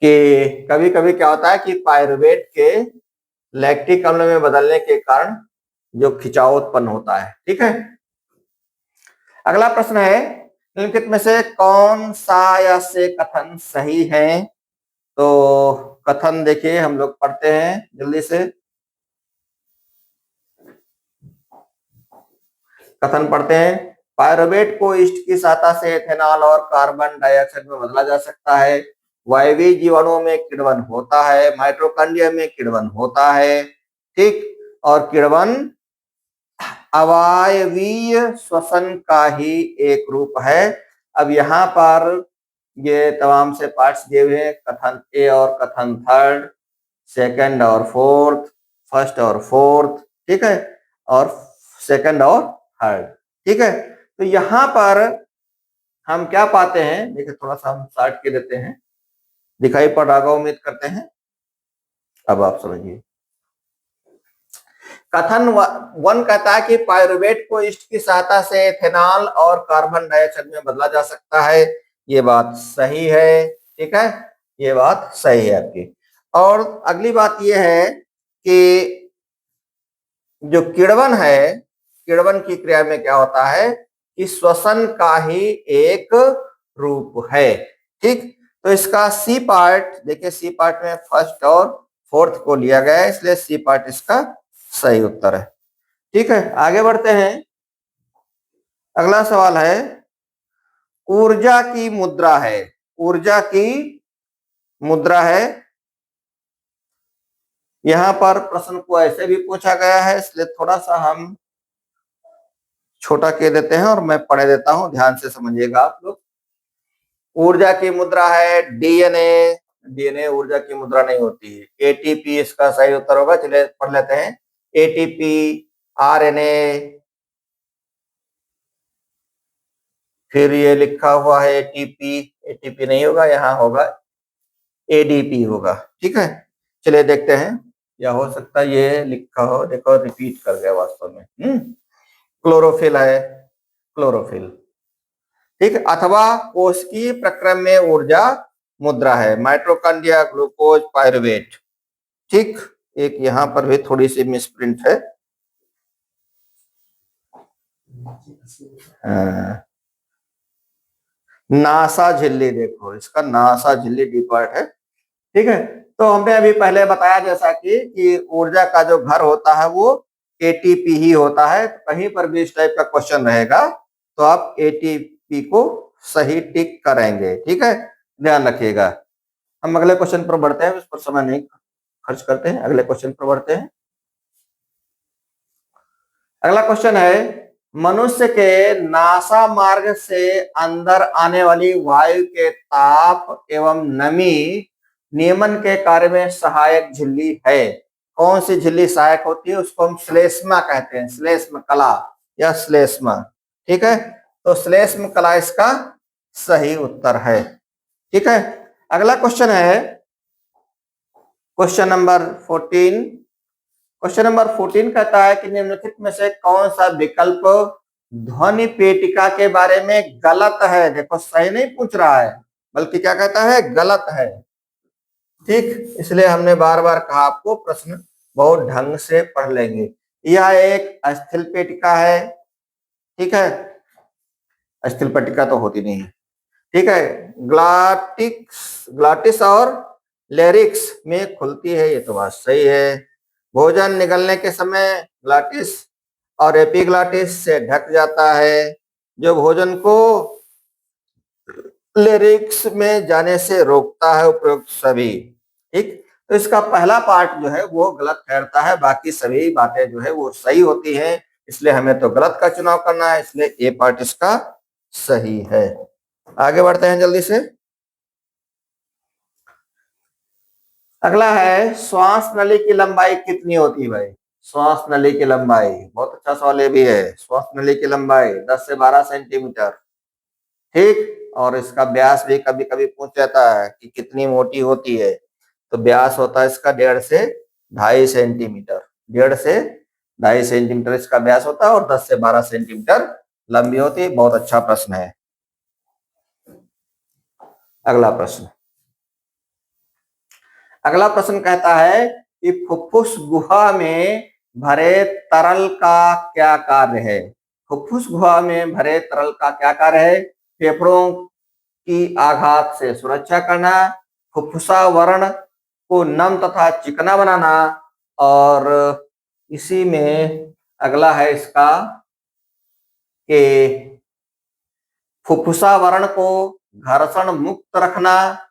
कि कभी कभी क्या होता है कि पायरुवेट के लैक्टिक अम्ल में बदलने के कारण जो खिंचाव उत्पन्न होता है। ठीक है, अगला प्रश्न है, निम्नलिखित में से कौन सा या से कथन सही है? तो कथन देखिए हम लोग पढ़ते हैं जल्दी से। कथन पढ़ते हैं, पायरुवेट को ईस्ट की सहायता से एथेनॉल और कार्बन डाइऑक्साइड में बदला जा सकता है। वायवीय जीवाणुओं में किण्वन होता है, माइटोकॉन्ड्रिया में किण्वन होता है। ठीक, और किण्वन अवायवीय श्वसन का ही एक रूप है। अब यहाँ पर ये तमाम से पार्ट्स दिए हुए हैं, कथन ए और कथन थर्ड, सेकंड और फोर्थ, फर्स्ट और फोर्थ, ठीक है, और सेकंड और थर्ड, ठीक है। तो यहाँ पर हम क्या पाते हैं, देखिए थोड़ा सा हम शॉर्ट के देते हैं, दिखाई पड़ रहा होगा उम्मीद करते हैं, अब आप समझिए। कथन वन कहता है कि पायरुवेट को ईस्ट की सहायता से एथेनॉल और कार्बन डाइऑक्साइड में बदला जा सकता है। ये बात सही है, ठीक है, ये बात सही है आपकी। और अगली बात यह है कि जो किण्वन है, किण्वन की क्रिया में क्या होता है कि श्वसन का ही एक रूप है, ठीक। तो इसका सी पार्ट देखिए, सी पार्ट में फर्स्ट और फोर्थ को लिया गया है, इसलिए सी पार्ट इसका सही उत्तर है, ठीक है। आगे बढ़ते हैं। अगला सवाल है, ऊर्जा की मुद्रा है, ऊर्जा की मुद्रा है। यहां पर प्रश्न को ऐसे भी पूछा गया है, इसलिए थोड़ा सा हम छोटा कह देते हैं और मैं पढ़े देता हूं, ध्यान से समझिएगा आप लोग। ऊर्जा की मुद्रा है डीएनए, डीएनए ऊर्जा की मुद्रा नहीं होती है। एटीपी इसका सही उत्तर होगा, चलिए पढ़ लेते हैं। एटीपी, आरएनए, फिर ये लिखा हुआ है एटीपी, एटीपी नहीं होगा, यहाँ होगा एडीपी होगा, ठीक है। चलिए देखते हैं, या हो सकता है ये लिखा हो, देखो रिपीट कर गया वास्तव में। क्लोरोफिल है, क्लोरोफिल, ठीक है। अथवा कोशिकीय प्रक्रम में ऊर्जा मुद्रा है, माइटोकॉन्ड्रिया, ग्लूकोज, पायरुवेट, ठीक। एक यहाँ पर भी थोड़ी सी मिसप्रिंट है, नासा झिल्ली, देखो इसका नासा झिल्ली डी पार्ट है, ठीक है। तो हमने अभी पहले बताया जैसा कि ऊर्जा का जो घर होता है वो एटीपी ही होता है। तो कहीं पर भी इस टाइप का क्वेश्चन रहेगा तो आप एटीपी को सही टिक करेंगे, ठीक है, ध्यान रखिएगा। हम अगले क्वेश्चन पर बढ़ते हैं, इस पर समय नहीं खर्च करते हैं, अगले क्वेश्चन पर बढ़ते हैं। अगला क्वेश्चन है, मनुष्य के नासा मार्ग से अंदर आने वाली वायु के ताप एवं नमी नियमन के कार्य में सहायक झिल्ली है। कौन सी झिल्ली सहायक होती है, उसको हम श्लेष्मा कहते हैं, श्लेष्म कला या श्लेष्मा, ठीक है। तो श्लेष्म कला इसका सही उत्तर है, ठीक है। अगला क्वेश्चन है क्वेश्चन नंबर 14। क्वेश्चन नंबर 14 कहता है कि निम्नलिखित में से कौन सा विकल्प ध्वनि पेटिका के बारे में गलत है। देखो सही नहीं पूछ रहा है, बल्कि क्या कहता है, गलत है, ठीक। इसलिए हमने बार बार कहा आपको प्रश्न बहुत ढंग से पढ़ लेंगे। यह एक अस्थिल पेटिका है, ठीक है, अस्थिल पेटिका तो होती नहीं है, ठीक है। ग्लाटिस और लेरिक्स में खुलती है, ये तो बात सही है। भोजन निगलने के समय ग्लाटिस और एपिग्लाटिस से ढक जाता है, जो भोजन को लेरिक्स में जाने से रोकता है, उपयुक्त सभी, ठीक। तो इसका पहला पार्ट जो है वो गलत ठहरता है, बाकी सभी बातें जो है वो सही होती हैं, इसलिए हमें तो गलत का चुनाव करना है, इसलिए ए पार्ट इसका सही है। आगे बढ़ते हैं जल्दी से। अगला है, श्वास नली की लंबाई कितनी होती है भाई। श्वास नली की लंबाई, बहुत अच्छा सवाल ये भी है। श्वास नली की लंबाई 10 से 12 सेंटीमीटर, ठीक। और इसका व्यास भी कभी कभी पूछ जाता है कि कितनी मोटी होती है, तो व्यास होता है इसका 1.5 से 2.5 सेंटीमीटर, 1.5 से 2.5 सेंटीमीटर इसका व्यास होता है और 10 से 12 सेंटीमीटर लंबी होती है। बहुत अच्छा प्रश्न है। अगला प्रश्न, अगला प्रश्न कहता है कि फुफ्फुस गुहा में भरे तरल का क्या कार्य है। फुफ्फुस गुहा में भरे तरल का क्या कार्य है। फेफड़ों की आघात से सुरक्षा करना, फुफ्फुसावरण को नम तथा चिकना बनाना, और इसी में अगला है इसका कि फुफ्फुसावरण को घर्षण मुक्त रखना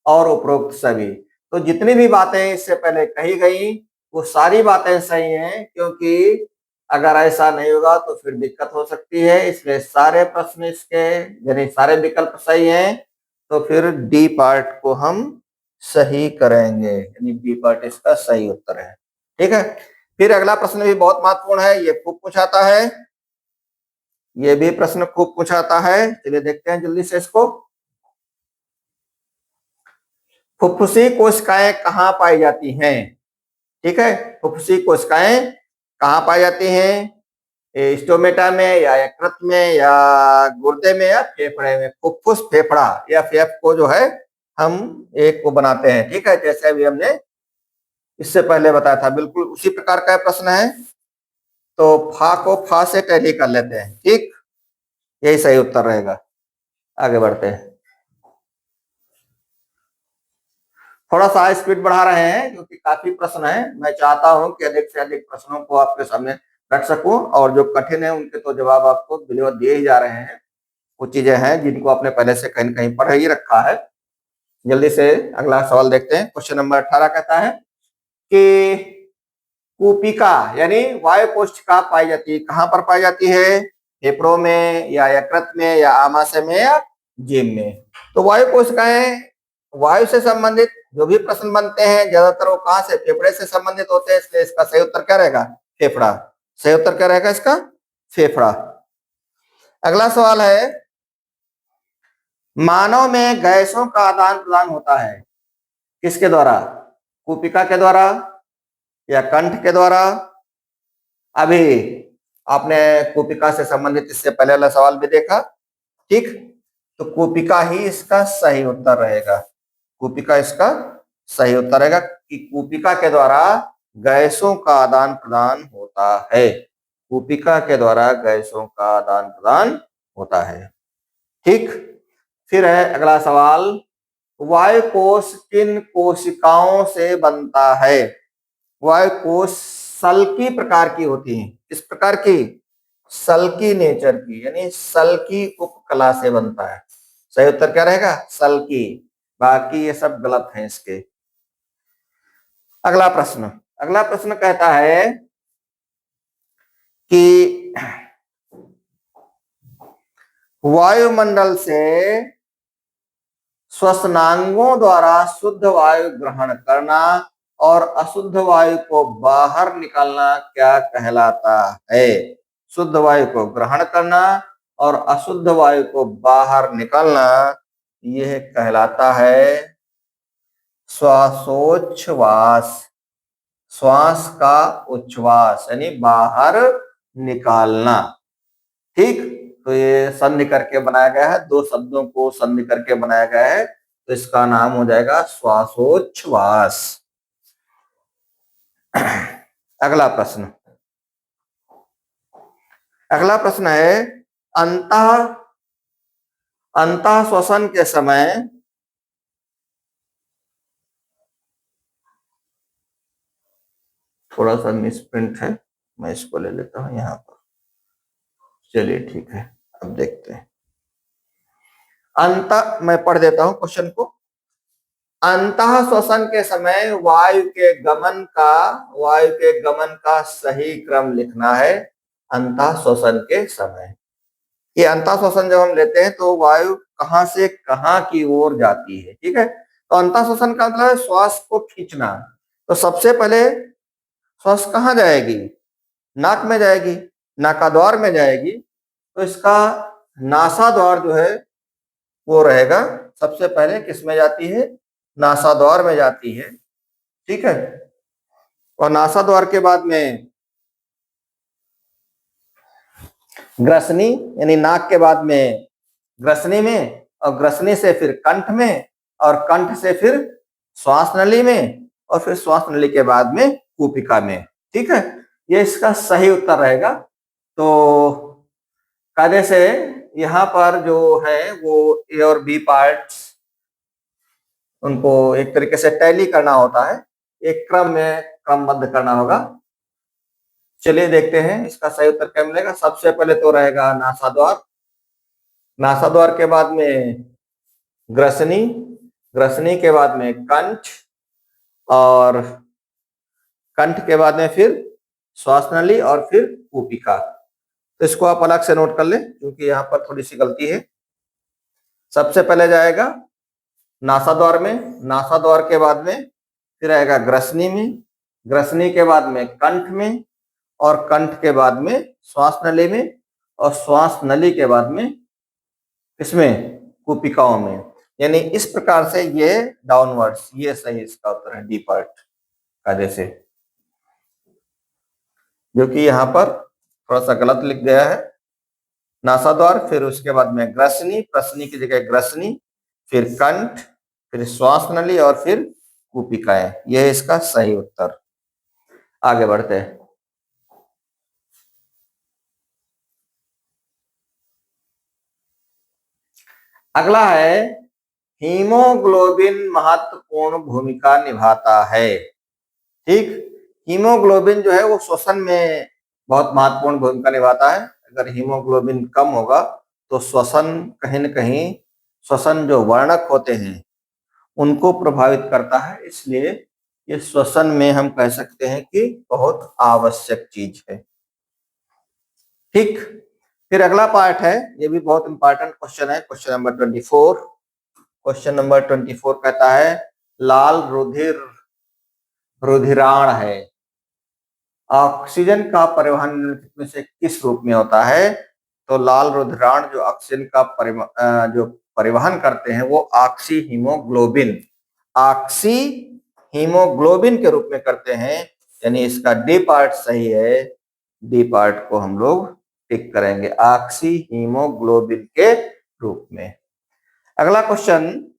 और उपरोक्त सभी। तो जितनी भी बातें इससे पहले कही गई वो सारी बातें सही हैं, क्योंकि अगर ऐसा नहीं होगा तो फिर दिक्कत हो सकती है, इसलिए सारे प्रश्न इसके यानी सारे विकल्प सही हैं, तो फिर डी पार्ट को हम सही करेंगे, यानी बी पार्ट इसका सही उत्तर है। ठीक है, फिर अगला प्रश्न भी बहुत महत्वपूर्ण है, ये खूब पूछाता है, ये भी प्रश्न खूब पूछाता है। चलिए देखते हैं जल्दी से इसको। फुफ्फुसी कोशिकाएं कहाँ पाई जाती हैं? ठीक है, फुफ्फुसी कोशिकाएं कहाँ पाई जाती हैं? स्टोमेटा में या यकृत में या गुर्दे में या फेफड़े में? फुफ्फुस फेफड़ा या फेफ को जो है हम एक को बनाते हैं। ठीक है, जैसे अभी हमने इससे पहले बताया था, बिल्कुल उसी प्रकार का प्रश्न है, तो फा को फा से टैली कर लेते हैं। ठीक, यही सही उत्तर रहेगा। आगे बढ़ते हैं, थोड़ा सा स्पीड बढ़ा रहे हैं क्योंकि काफी प्रश्न है, मैं चाहता हूं कि अधिक से अधिक प्रश्नों को आपके सामने रख सकूं, और जो कठिन है उनके तो जवाब आपको बिल्कुल दिए ही जा रहे हैं। कुछ चीजें हैं जिनको आपने पहले से कहीं कहीं पढ़ ही रखा है। जल्दी से अगला सवाल देखते हैं। क्वेश्चन नंबर 18 कहता है कि कूपिका यानी वायु कोशिका पाई जाती है, कहां पर पाई जाती है? फेफड़ों में या यकृत में या आमाशय में या जीभ में? तो वायु कोशिकाएं, वायु से संबंधित जो भी प्रश्न बनते हैं ज्यादातर वो कहां से? फेफड़े से संबंधित होते हैं, इसलिए इसका सही उत्तर क्या रहेगा? फेफड़ा। सही उत्तर क्या रहेगा इसका? फेफड़ा। अगला सवाल है, मानव में गैसों का आदान प्रदान होता है किसके द्वारा? कूपिका के द्वारा या कंठ के द्वारा? अभी आपने कूपिका से संबंधित इससे पहले वाला सवाल भी देखा। ठीक, तो कूपिका ही इसका सही उत्तर रहेगा। कूपिका इसका सही उत्तर रहेगा कि कूपिका के द्वारा गैसों का आदान प्रदान होता है। कूपिका के द्वारा गैसों का आदान प्रदान होता है। ठीक, फिर है अगला सवाल, वायु कोश किन कोशिकाओं से बनता है? वायु कोश सल्की प्रकार की होती है। किस प्रकार की? सल्की नेचर की, यानी सल्की उपकला से बनता है। सही उत्तर क्या रहेगा? सल्की। बाकी ये सब गलत है इसके। अगला प्रश्न, अगला प्रश्न कहता है कि वायुमंडल से श्वसनांगों द्वारा शुद्ध वायु ग्रहण करना और अशुद्ध वायु को बाहर निकालना क्या कहलाता है? शुद्ध वायु को ग्रहण करना और अशुद्ध वायु को बाहर निकालना, यह कहलाता है श्वासोच्छ्वास। श्वास का उच्छ्वास यानी बाहर निकालना। ठीक, तो ये संधि करके बनाया गया है, दो शब्दों को संधि करके बनाया गया है, तो इसका नाम हो जाएगा श्वासोच्छ्वास। अगला प्रश्न, अगला प्रश्न है, अंतः श्वसन के समय थोड़ा सा मिसप्रिंट है, मैं इसको ले लेता हूं यहां पर। चलिए ठीक है, अब देखते हैं। मैं पढ़ देता हूं क्वेश्चन को। अंतः श्वसन के समय वायु के गमन का सही क्रम लिखना है। अंतः श्वसन के समय, ये अंतः श्वसन जब हम लेते हैं तो वायु कहां से कहां की ओर जाती है। ठीक है, तो अंतः श्वसन का मतलब है श्वास को खींचना। तो सबसे पहले श्वास कहां जाएगी? नाक में जाएगी, नाकाद्वार में जाएगी, तो इसका नासाद्वार जो है वो रहेगा सबसे पहले किस में जाती है? नासाद्वार में जाती है। ठीक है, और नासाद्वार के बाद में ग्रसनी, यानी नाक के बाद में ग्रसनी में, और ग्रसनी से फिर कंठ में, और कंठ से फिर श्वास नली में, और फिर श्वास नली के बाद में कूपिका में। ठीक है, ये इसका सही उत्तर रहेगा। तो कायदे से यहाँ पर जो है वो ए और बी पार्ट्स, उनको एक तरीके से टैली करना होता है, एक क्रम में क्रमबद्ध करना होगा। चलिए देखते हैं इसका सही उत्तर क्या मिलेगा। सबसे पहले तो रहेगा नासाद्वार, नासाद्वार के बाद में ग्रसनी, ग्रसनी के बाद में कंठ, और कंठ के बाद में फिर श्वास नली और फिर कूपिका। तो इसको आप अलग से नोट कर ले क्योंकि यहाँ पर थोड़ी सी गलती है। सबसे पहले जाएगा नासाद्वार में, नासाद्वार के बाद में फिर आएगा ग्रसनी में, ग्रसनी के बाद में कंठ में, और कंठ के बाद में श्वास नली में, और श्वास नली के बाद में इसमें कूपिकाओं में। यानी इस प्रकार से ये डाउनवर्ड्स, ये सही इसका उत्तर है डी पार्ट का, जैसे जो कि यहाँ पर थोड़ा सा गलत लिख गया है। नासाद्वार, फिर उसके बाद में ग्रसनी, प्रसनी की जगह ग्रसनी, फिर कंठ, फिर श्वास नली और फिर कूपिकाएं। यह है इसका सही उत्तर। आगे बढ़ते हैं। अगला है हीमोग्लोबिन महत्वपूर्ण भूमिका निभाता है। ठीक, हीमोग्लोबिन जो है वो श्वसन में बहुत महत्वपूर्ण भूमिका निभाता है। अगर हीमोग्लोबिन कम होगा तो श्वसन कहीं न कहीं, श्वसन जो वर्णक होते हैं उनको प्रभावित करता है, इसलिए ये श्वसन में हम कह सकते हैं कि बहुत आवश्यक चीज है। ठीक, फिर अगला पार्ट है, ये भी बहुत इंपॉर्टेंट क्वेश्चन है, क्वेश्चन नंबर 24। क्वेश्चन नंबर 24 कहता है लाल रुधिर रुधिराण है, ऑक्सीजन का परिवहन निम्नलिखित में से किस रूप में होता है? तो लाल रुधिराण जो ऑक्सीजन का जो परिवहन करते हैं वो ऑक्सी हीमोग्लोबिन, ऑक्सी हीमोग्लोबिन के रूप में करते हैं। यानी इसका डी पार्ट सही है, डी पार्ट को हम लोग टिक करेंगे, ऑक्सी हीमोग्लोबिन के रूप में। अगला क्वेश्चन,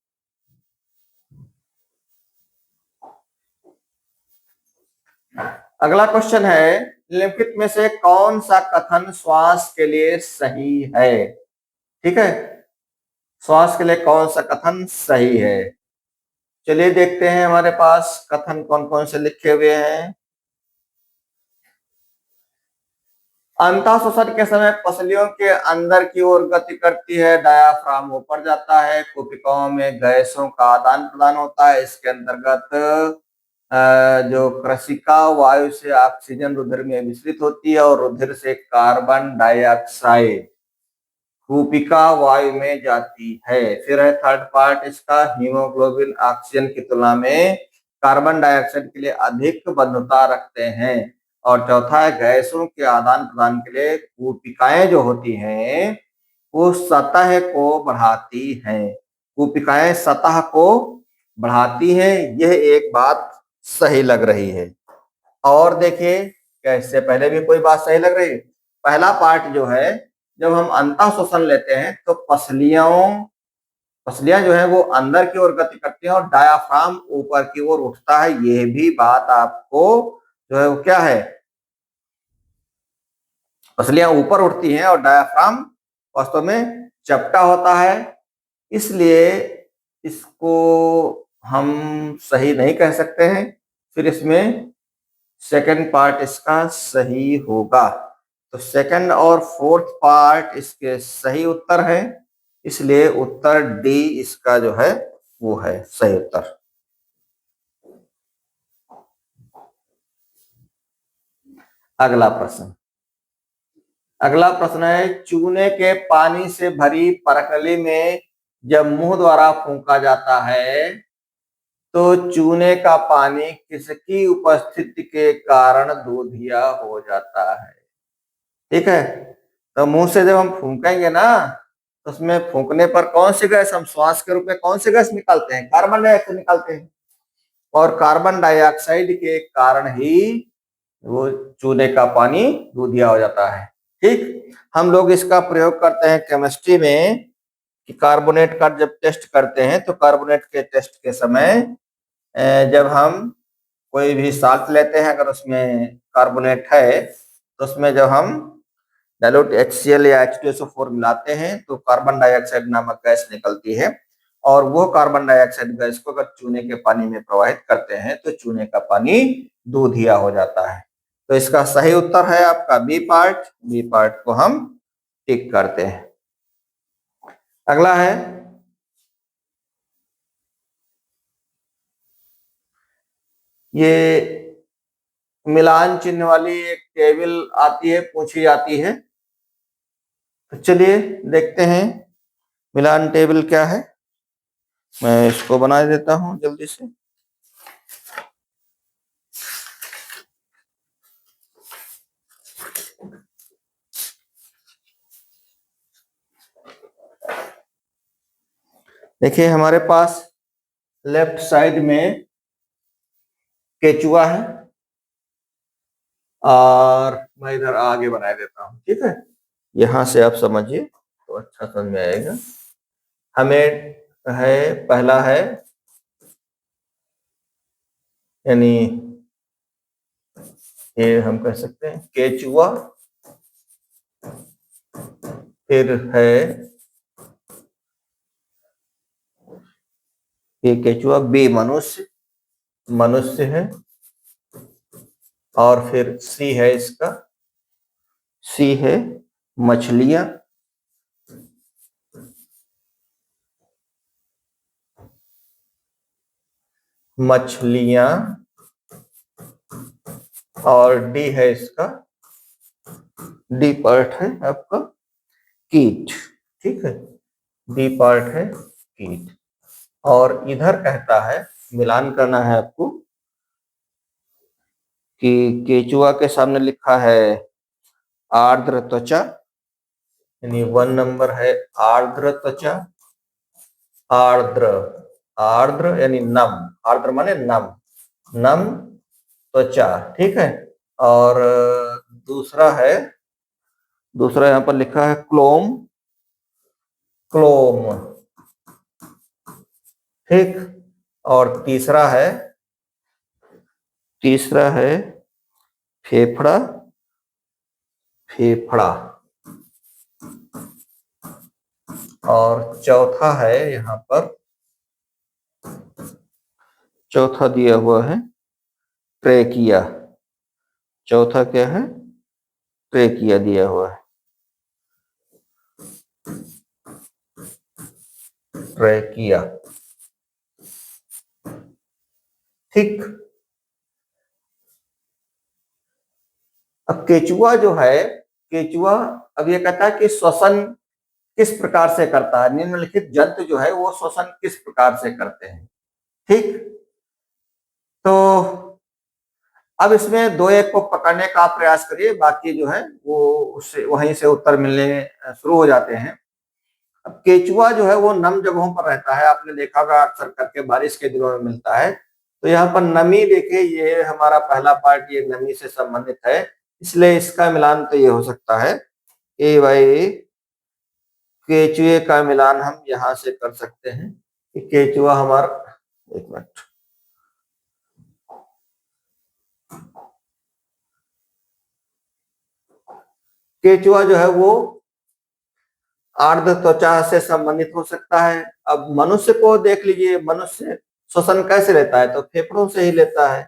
अगला क्वेश्चन है निम्नलिखित में से कौन सा कथन श्वास के लिए सही है? ठीक है, श्वास के लिए कौन सा कथन सही है? चलिए देखते हैं हमारे पास कथन कौन कौन से लिखे हुए हैं। अंतः श्वसन के समय पसलियों के अंदर की ओर गति करती है, डायाफ्राम ऊपर जाता है, कोशिकाओं में गैसों का आदान प्रदान होता है। इसके अंतर्गत जो कृशिका वायु से ऑक्सीजन रुधिर में मिश्रित होती है और रुधिर से कार्बन डाइऑक्साइड कूपिका वायु में जाती है। फिर है थर्ड पार्ट इसका, हीमोग्लोबिन ऑक्सीजन की तुलना में कार्बन डाइऑक्साइड के लिए अधिक बंधुता रखते हैं। और चौथा है गैसों के आदान प्रदान के लिए कूपिकाएं जो होती हैं वो सतह को बढ़ाती हैं, कूपिकाएं सतह को बढ़ाती हैं। यह एक बात सही लग रही है। और देखिए क्या इससे पहले भी कोई बात सही लग रही है? पहला पार्ट जो है, जब हम अंतः श्वसन लेते हैं तो पसलियां जो है वो अंदर की ओर गति करती हैं और डायाफ्राम ऊपर की ओर उठता है। यह भी बात आपको जो है वो क्या है, पसलियां ऊपर उठती हैं और डायाफ्राम वास्तव में चपटा होता है, इसलिए इसको हम सही नहीं कह सकते हैं। फिर इसमें सेकंड पार्ट इसका सही होगा। तो सेकंड और फोर्थ पार्ट इसके सही उत्तर है, इसलिए उत्तर डी इसका जो है वो है सही उत्तर। अगला प्रश्न, अगला प्रश्न है चूने के पानी से भरी परकली में जब मुंह द्वारा फूंका जाता है तो चूने का पानी किसकी उपस्थिति के कारण दूधिया हो जाता है? ठीक है, तो मुंह से जब हम फूंकेंगे ना तो उसमें फूंकने पर कौन सी गैस हम श्वास के रूप में कौन सी गैस निकालते हैं? कार्बन डाइऑक्साइड निकालते हैं, और कार्बन डाइऑक्साइड के कारण ही वो चूने का पानी दूधिया हो जाता है। ठीक, हम लोग इसका प्रयोग करते हैं केमिस्ट्री में कि कार्बोनेट का जब टेस्ट करते हैं तो कार्बोनेट के टेस्ट के समय जब हम कोई भी साल्ट लेते हैं, अगर उसमें कार्बोनेट है तो उसमें जब हम डाइल्यूट HCl या H2SO4 मिलाते हैं तो कार्बन डाइऑक्साइड नामक गैस निकलती है, और वो कार्बन डाइऑक्साइड गैस को अगर चूने के पानी में प्रवाहित करते हैं तो चूने का पानी दूधिया हो जाता है। तो इसका सही उत्तर है आपका बी पार्ट, बी पार्ट को हम टिक करते हैं। अगला है ये मिलान चिन्ह वाली एक टेबल आती है, पूछी जाती है। तो चलिए देखते हैं मिलान टेबल क्या है। मैं इसको बना देता हूं जल्दी से। देखिए हमारे पास लेफ्ट साइड में केचुआ है और मैं इधर आगे बना देता हूं, ठीक है। यहां से आप समझिए तो अच्छा समझ में आएगा। हमें है, पहला है यानी ये हम कह सकते हैं केचुआ, फिर है ये केचुआ, बी मनुष्य, मनुष्य है, और फिर सी है इसका, सी है मछलियां, मछलियां, और डी है इसका, डी पार्ट है आपका कीट, ठीक है। डी पार्ट है कीट। और इधर कहता है, मिलान करना है आपको, कि केचुआ के सामने लिखा है आर्द्र त्वचा, यानी 1 नंबर है आर्द्र त्वचा। आर्द्र, आर्द्र यानी नम, आर्द्र माने नम, नम त्वचा, ठीक है। और दूसरा है, दूसरा यहां पर लिखा है क्लोम, क्लोम, ठीक। और तीसरा है, तीसरा है फेफड़ा, फेफड़ा। और चौथा है यहां पर, चौथा दिया हुआ है ट्रेकिया। चौथा क्या है? ट्रेकिया दिया हुआ है, ट्रेकिया, ठीक। अब केचुआ जो है, केचुआ अब ये कहता है कि श्वसन किस प्रकार से करता है, निम्नलिखित जंतु जो है वो श्वसन किस प्रकार से करते हैं, ठीक। तो अब इसमें दो एक को पकड़ने का प्रयास करिए, बाकी जो है वो उससे वहीं से उत्तर मिलने शुरू हो जाते हैं। अब केचुआ जो है वो नम जगहों पर रहता है, आपने देखा होगा अक्सर करके बारिश के दिनों में मिलता है। तो यहाँ पर नमी देखिए, ये हमारा पहला पार्ट ये नमी से संबंधित है, इसलिए इसका मिलान तो ये हो सकता है ए भाई, केचुए का मिलान हम यहां से कर सकते हैं कि केचुआ हमारा, एक मिनट, केचुआ जो है वो आर्द्र त्वचा से संबंधित हो सकता है। अब मनुष्य को देख लीजिए, मनुष्य श्वसन कैसे लेता है, तो फेफड़ों से ही लेता है,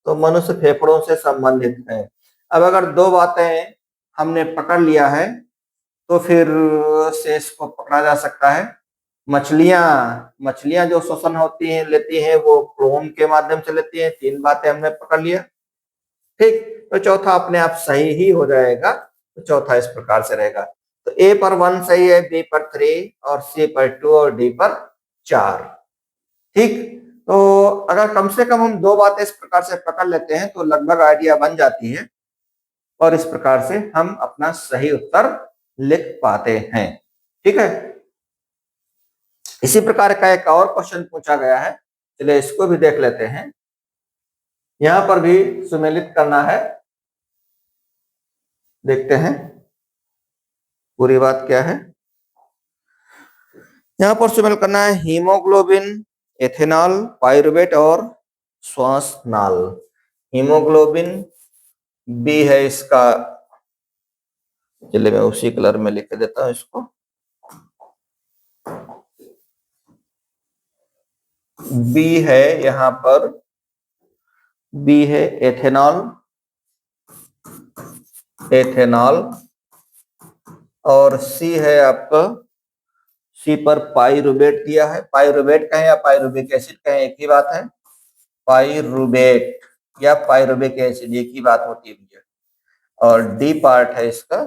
तो मनुष्य फेफड़ों से संबंधित है। अब अगर दो बातें हमने पकड़ लिया है तो फिर शेष को पकड़ा जा सकता है। मछलियां, मछलियां जो श्वसन होती हैं लेती हैं वो क्लोम के माध्यम से लेती हैं, तीन बातें हमने पकड़ लिया, ठीक। तो चौथा अपने आप सही ही हो जाएगा, तो चौथा इस प्रकार से रहेगा। तो ए पर 1 सही है, बी पर 3 और सी पर 2 और डी पर 4, ठीक। तो अगर कम से कम हम दो बातें इस प्रकार से पकड़ लेते हैं तो लगभग आइडिया बन जाती है, और इस प्रकार से हम अपना सही उत्तर लिख पाते हैं, ठीक है। इसी प्रकार का एक और क्वेश्चन पूछा गया है, चलिए इसको भी देख लेते हैं। यहां पर भी सुमेलित करना है, देखते हैं पूरी बात क्या है। यहां पर सुमेल करना है हीमोग्लोबिन, एथेनॉल, पाइरुवेट और श्वासनाल। हीमोग्लोबिन बी है इसका, चलिए मैं उसी कलर में लिख देता हूं इसको, बी है यहां पर, बी है एथेनॉल, एथेनॉल, और सी है आपका, सी पर पाइरुवेट दिया है। पाइरुवेट कहें या पाइरुविक एसिड कहें एक ही बात है, पाइरुवेट, या पायरुवेक एसिड, एक ही बात होती है भैया। और डी पार्ट है इसका,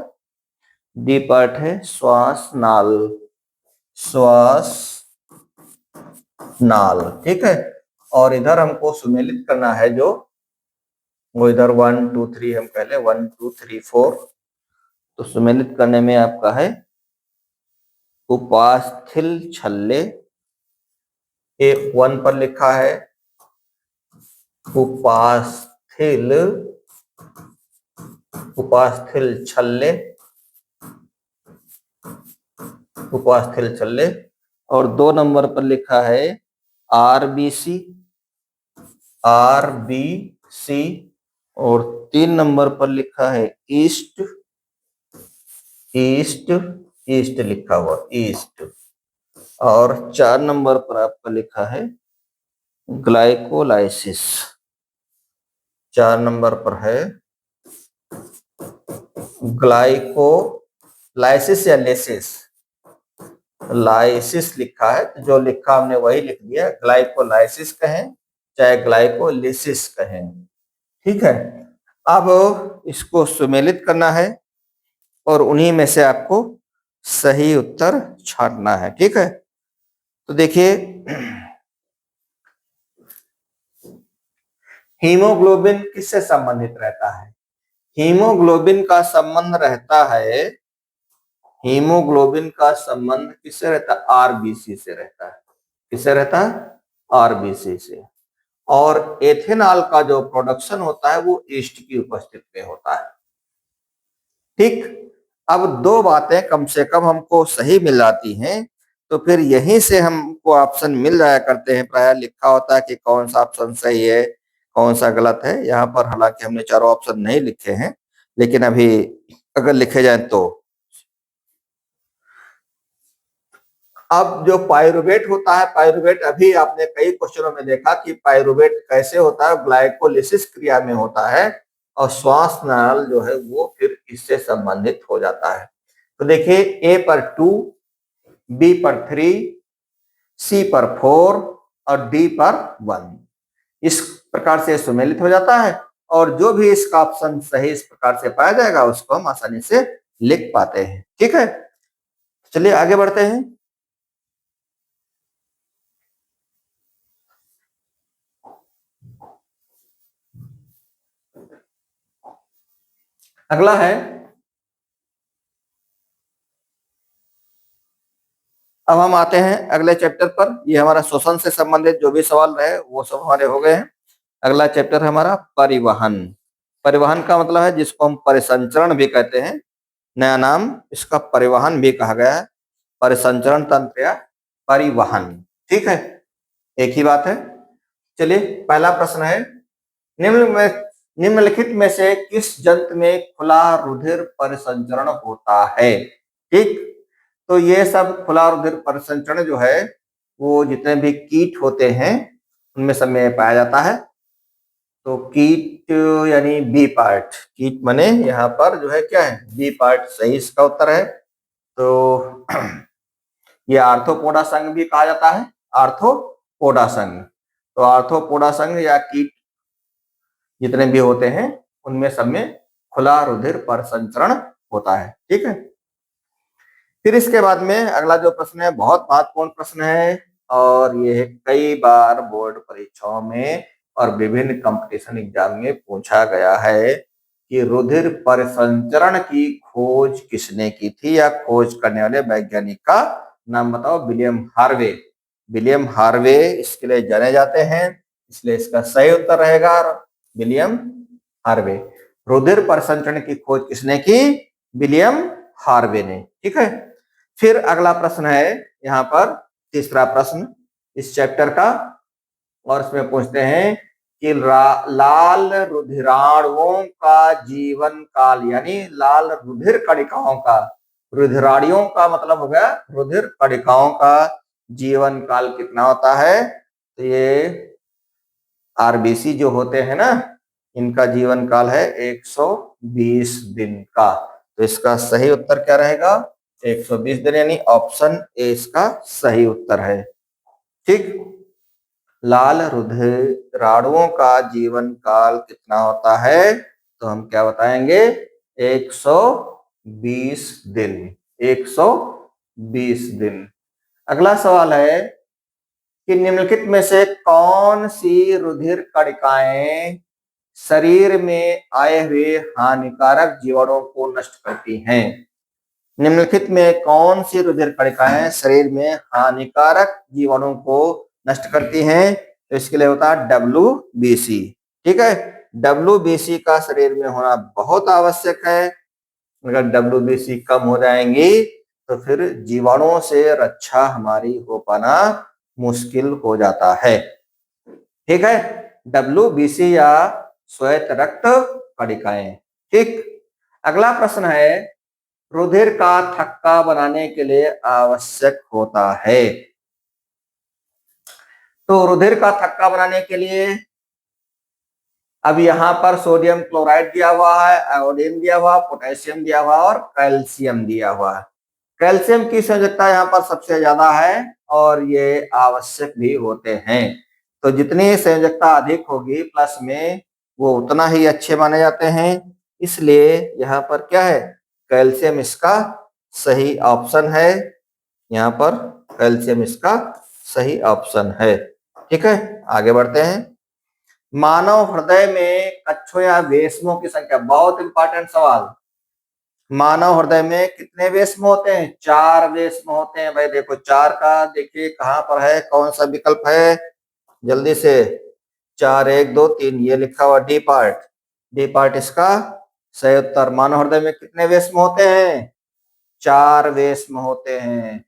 डी पार्ट है श्वास नाल, श्वास नाल, ठीक है। और इधर हमको सुमेलित करना है जो, वो इधर 1 2 3 हम कह ले 1 2 3 4, तो सुमेलित करने में आपका है उपास्थि छल्ले, ये 1 पर लिखा है उपास्थिल, उपास्थिल छल्ले, उपास्थिल छल्ले। और 2 नंबर पर लिखा है आरबीसी, आरबीसी। और 3 नंबर पर लिखा है ईस्ट, ईस्ट, ईस्ट लिखा हुआ ईस्ट। और 4 नंबर पर आपका लिखा है ग्लाइकोलाइसिस, 4 नंबर पर है ग्लाइकोलाइसिस या लेसिस, लाइसिस लिखा है, तो जो लिखा हमने वही लिख दिया, ग्लाइकोलाइसिस कहें चाहे ग्लाइकोलिसिस कहें, ठीक है। अब इसको सुमेलित करना है और उन्हीं में से आपको सही उत्तर छांटना है, ठीक है। तो देखिए, हीमोग्लोबिन किससे संबंधित रहता है? हीमोग्लोबिन का संबंध रहता है, हीमोग्लोबिन का संबंध किससे रहता है? आरबीसी से रहता है। किससे रहता है? आरबीसी से। और एथेनॉल का जो प्रोडक्शन होता है वो ईस्ट की उपस्थिति में होता है, ठीक। अब 2 बातें कम से कम हमको सही मिल जाती हैं, तो फिर यहीं से हमको ऑप्शन मिल जाया करते हैं। प्राय लिखा होता है कि कौन सा ऑप्शन सही है, कौन सा गलत है। यहाँ पर हालांकि हमने चारों ऑप्शन नहीं लिखे हैं, लेकिन अभी अगर लिखे जाए तो, अब जो पायरुवेट होता है, पायरुवेट अभी आपने कई क्वेश्चनों में देखा कि पायरुवेट कैसे होता है, ग्लाइकोलिसिस क्रिया में होता है, और श्वास नाल जो है वो फिर इससे संबंधित हो जाता है। तो देखिए, ए पर 2, बी पर 3, सी पर 4 और डी पर 1, इस प्रकार से सुमेलित हो जाता है। और जो भी इसका ऑप्शन सही इस प्रकार से पाया जाएगा उसको हम आसानी से लिख पाते हैं, ठीक है। चलिए आगे बढ़ते हैं। अगला है, अब हम आते हैं अगले चैप्टर पर। ये हमारा श्वसन से संबंधित जो भी सवाल रहे वो सब हमारे हो गए हैं। अगला चैप्टर है हमारा परिवहन। परिवहन का मतलब है जिसको हम परिसंचरण भी कहते हैं, नया नाम इसका परिवहन भी कहा गया है, परिसंचरण तंत्र या परिवहन, ठीक है, एक ही बात है। चलिए, पहला प्रश्न है, निम्नलिखित में से किस जंतु में खुला रुधिर परिसंचरण होता है? ठीक, तो ये सब खुला रुधिर परिसंचरण जो है वो जितने भी कीट होते हैं उनमें सब में पाया जाता है। तो कीट यानी बी पार्ट, कीट माने यहाँ पर जो है क्या है, बी पार्ट सही इसका उत्तर है। तो ये आर्थ्रोपोडा संघ भी कहा जाता है, आर्थ्रोपोडा संघ। तो आर्थ्रोपोडा संघ या कीट जितने भी होते हैं उनमें सब में खुला रुधिर परिसंचरण होता है, ठीक है। फिर इसके बाद में अगला जो प्रश्न है बहुत महत्वपूर्ण प्रश्न है, और ये कई बार बोर्ड परीक्षाओं में और विभिन्न कंपटीशन एग्जाम में पूछा गया है कि रुधिर परिसंचरण की खोज किसने की थी, या खोज करने वाले वैज्ञानिक का नाम बताओ। विलियम हार्वे, विलियम हार्वे इसके लिए जाने जाते हैं, इसलिए इसका सही उत्तर रहेगा विलियम हार्वे। रुधिर परिसंचरण की खोज किसने की? विलियम हार्वे ने, ठीक है। फिर अगला प्रश्न है यहाँ पर तीसरा प्रश्न इस चैप्टर का, और इसमें पूछते हैं कि लाल रुधिराणुओं का जीवन काल, यानी लाल रुधिर कणिकाओं का, रुधिराणुओं का मतलब हो गया रुधिर कणिकाओं का जीवन काल कितना होता है? तो ये आरबीसी जो होते हैं ना, इनका जीवन काल है 120 दिन का। तो इसका सही उत्तर क्या रहेगा? 120 दिन, यानी ऑप्शन ए इसका सही उत्तर है, ठीक। लाल रुधिराणुओं का जीवन काल कितना होता है? तो हम क्या बताएंगे? 120 दिन। 120 दिन। अगला सवाल है कि निम्नलिखित में से कौन सी रुधिर कणिकाएं शरीर में आए हुए हानिकारक जीवाणुओं को नष्ट करती हैं? निम्नलिखित में कौन सी रुधिर कणिकाएं शरीर में हानिकारक जीवाणुओं को नष्ट करती हैं? तो इसके लिए होता है WBC। ठीक है, WBC का शरीर में होना बहुत आवश्यक है। अगर WBC कम हो जाएंगी तो फिर जीवाणुओं से रक्षा हमारी हो पाना मुश्किल हो जाता है। ठीक है, WBC या श्वेत रक्त कणिकाएं। ठीक, अगला प्रश्न है रुधिर का थक्का बनाने के लिए आवश्यक होता है। तो रुधिर का थक्का बनाने के लिए अब यहाँ पर सोडियम क्लोराइड दिया हुआ है, आयोडीन दिया हुआ, पोटेशियम दिया हुआ और कैल्शियम दिया हुआ है। कैल्शियम की संयोजकता यहाँ पर सबसे ज्यादा है और ये आवश्यक भी होते हैं। तो जितनी संयोजकता अधिक होगी प्लस में, वो उतना ही अच्छे माने जाते हैं। इसलिए यहाँ पर क्या है? कैल्शियम इसका सही ऑप्शन है। यहाँ पर कैल्शियम इसका सही ऑप्शन है। ठीक है, आगे बढ़ते हैं। मानव हृदय में कच्छों या वेश्मों की संख्या, बहुत इंपॉर्टेंट सवाल। मानव हृदय में कितने वेश्म होते हैं? 4 वेश्म होते हैं। भाई देखो 4 का देखिए कहां पर है, कौन सा विकल्प है, जल्दी से। 4 1 2 3 ये लिखा हुआ डी पार्ट। डी पार्ट इसका सही उत्तर। मानव हृदय में कितने वेश्म होते हैं? 4 वेश्म होते हैं।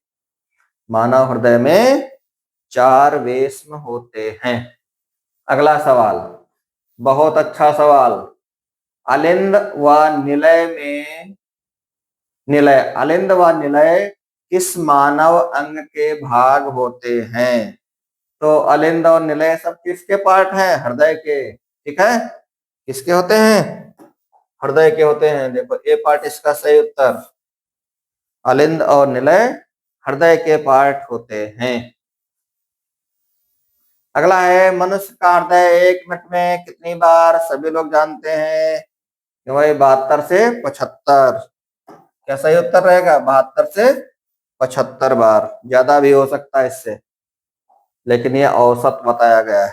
मानव हृदय में 4 वेश्म होते हैं। अगला सवाल, बहुत अच्छा सवाल। अलिंद व निलय में अलिंद व निलय किस मानव अंग के भाग होते हैं? तो अलिंद और निलय सब किसके पार्ट हैं? हृदय के। ठीक है, किसके होते हैं? हृदय के होते हैं। देखो ए पार्ट इसका सही उत्तर। अलिंद और निलय हृदय के पार्ट होते हैं। अगला है मनुष्य का हृदय 1 मिनट में कितनी बार? सभी लोग जानते हैं कि वही 72 से 75। क्या सही उत्तर रहेगा? 72 से 75 बार। ज्यादा भी हो सकता है इससे, लेकिन ये औसत बताया गया है।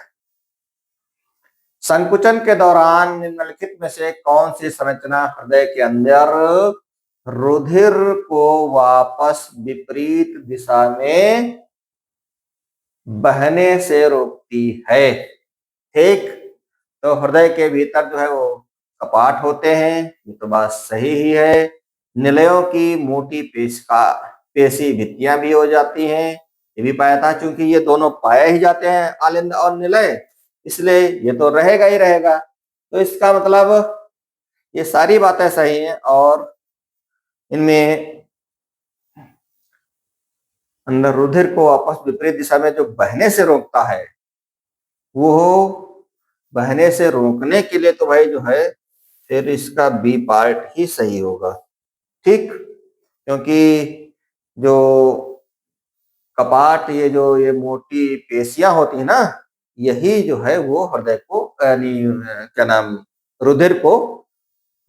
संकुचन के दौरान निम्नलिखित में से कौन सी संरचना हृदय के अंदर रुधिर को वापस विपरीत दिशा में बहने से रोकती है? ठीक, तो हृदय के भीतर जो है वो कपाट होते हैं, ये तो बात सही ही है। निलयों की मोटी पेशी भित्तियां भी हो जाती हैं, ये भी पाया था। चूंकि ये दोनों पाए ही जाते हैं अलिंद और निलय, इसलिए ये तो रहेगा ही रहेगा। तो इसका मतलब ये सारी बातें सही हैं और इनमें अंदर रुधिर को वापस विपरीत दिशा में जो बहने से रोकता है, वो बहने से रोकने के लिए तो भाई जो है फिर इसका बी पार्ट ही सही होगा। ठीक, क्योंकि जो कपाट, ये मोटी पेशियां होती है ना, यही जो है वो हृदय को यानी क्या नाम, रुधिर को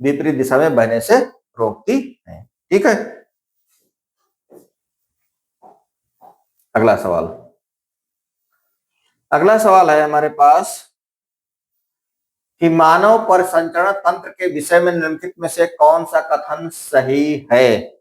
विपरीत दिशा में बहने से रोकती है। ठीक है, अगला सवाल। अगला सवाल है हमारे पास कि मानव परिसंचरण तंत्र के विषय में निम्नलिखित में से कौन सा कथन सही है?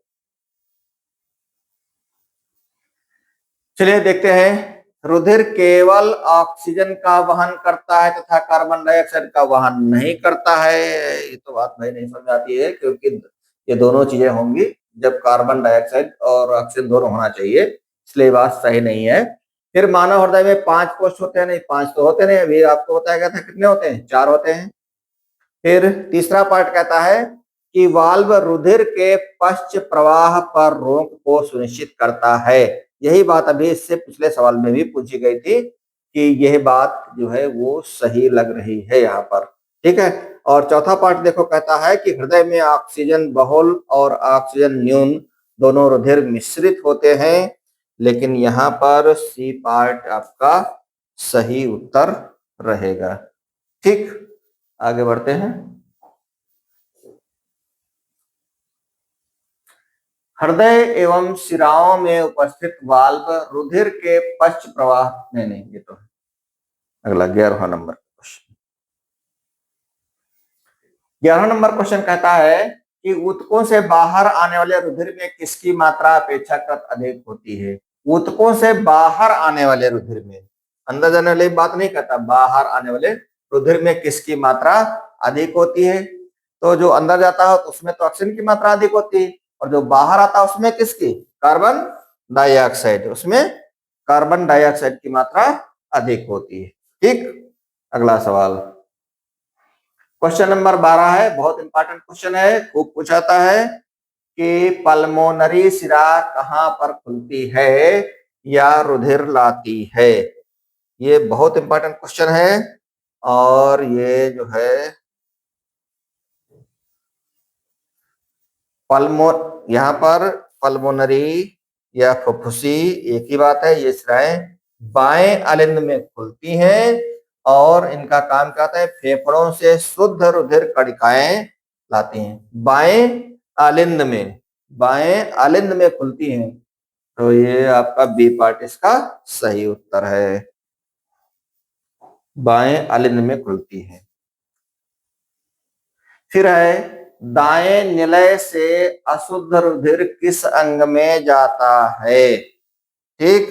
चलिए देखते हैं। रुधिर केवल ऑक्सीजन का वहन करता है तथा कार्बन डाइऑक्साइड का वहन नहीं करता है। ये तो बात भाई नहीं समझ आती है, क्योंकि ये दोनों चीजें होंगी जब कार्बन डाइऑक्साइड और ऑक्सीजन दोनों होना चाहिए, इसलिए बात सही नहीं है। फिर मानव हृदय में 5 कोष होते हैं, नहीं 5 तो होते नहीं, अभी आपको बताया गया था कितने होते हैं? 4 होते हैं। फिर तीसरा पार्ट कहता है कि वाल्व रुधिर के पश्च प्रवाह पर रोक को सुनिश्चित करता है। यही बात अभी इससे पिछले सवाल में भी पूछी गई थी कि यह बात जो है वो सही लग रही है यहाँ पर। ठीक है, और चौथा पार्ट देखो कहता है कि हृदय में ऑक्सीजन बहुल और ऑक्सीजन न्यून दोनों रुधिर मिश्रित होते हैं। लेकिन यहाँ पर सी पार्ट आपका सही उत्तर रहेगा। ठीक, आगे बढ़ते हैं। हृदय एवं शिराओं में उपस्थित वाल्व रुधिर के पश्च प्रवाह, नहीं ये तो है अगला 11वां नंबर क्वेश्चन। 11वां नंबर क्वेश्चन कहता है कि ऊतकों से बाहर आने वाले रुधिर में किसकी मात्रा अपेक्षाकृत अधिक होती है। ऊतकों से बाहर आने वाले रुधिर में, अंदर जाने वाली बात नहीं कहता, बाहर आने वाले रुधिर में किसकी मात्रा अधिक होती है। तो जो अंदर जाता है उसमें तो ऑक्सीजन की मात्रा अधिक होती है, और जो बाहर आता है उसमें किसकी, कार्बन डाइऑक्साइड, उसमें कार्बन डाइऑक्साइड की मात्रा अधिक होती है। ठीक, अगला सवाल क्वेश्चन नंबर 12 है, बहुत इंपॉर्टेंट क्वेश्चन है, खूब पूछाता है कि पल्मोनरी शिरा कहां पर खुलती है या रुधिर लाती है। ये बहुत इंपॉर्टेंट क्वेश्चन है, और ये जो है यहाँ पर पल्मोनरी या फुफ्फुसी एक ही बात है। ये शिराएं बाएं अलिंद में खुलती हैं, और इनका काम क्या होता है, फेफड़ों से शुद्ध रुधिर कणिकाएं लाती हैं। बाएं अलिंद में खुलती हैं, तो ये आपका बी पार्ट इसका सही उत्तर है, बाएं अलिंद में खुलती है। फिर है, दाएं निलय से अशुद्ध रुधिर किस अंग में जाता है। ठीक,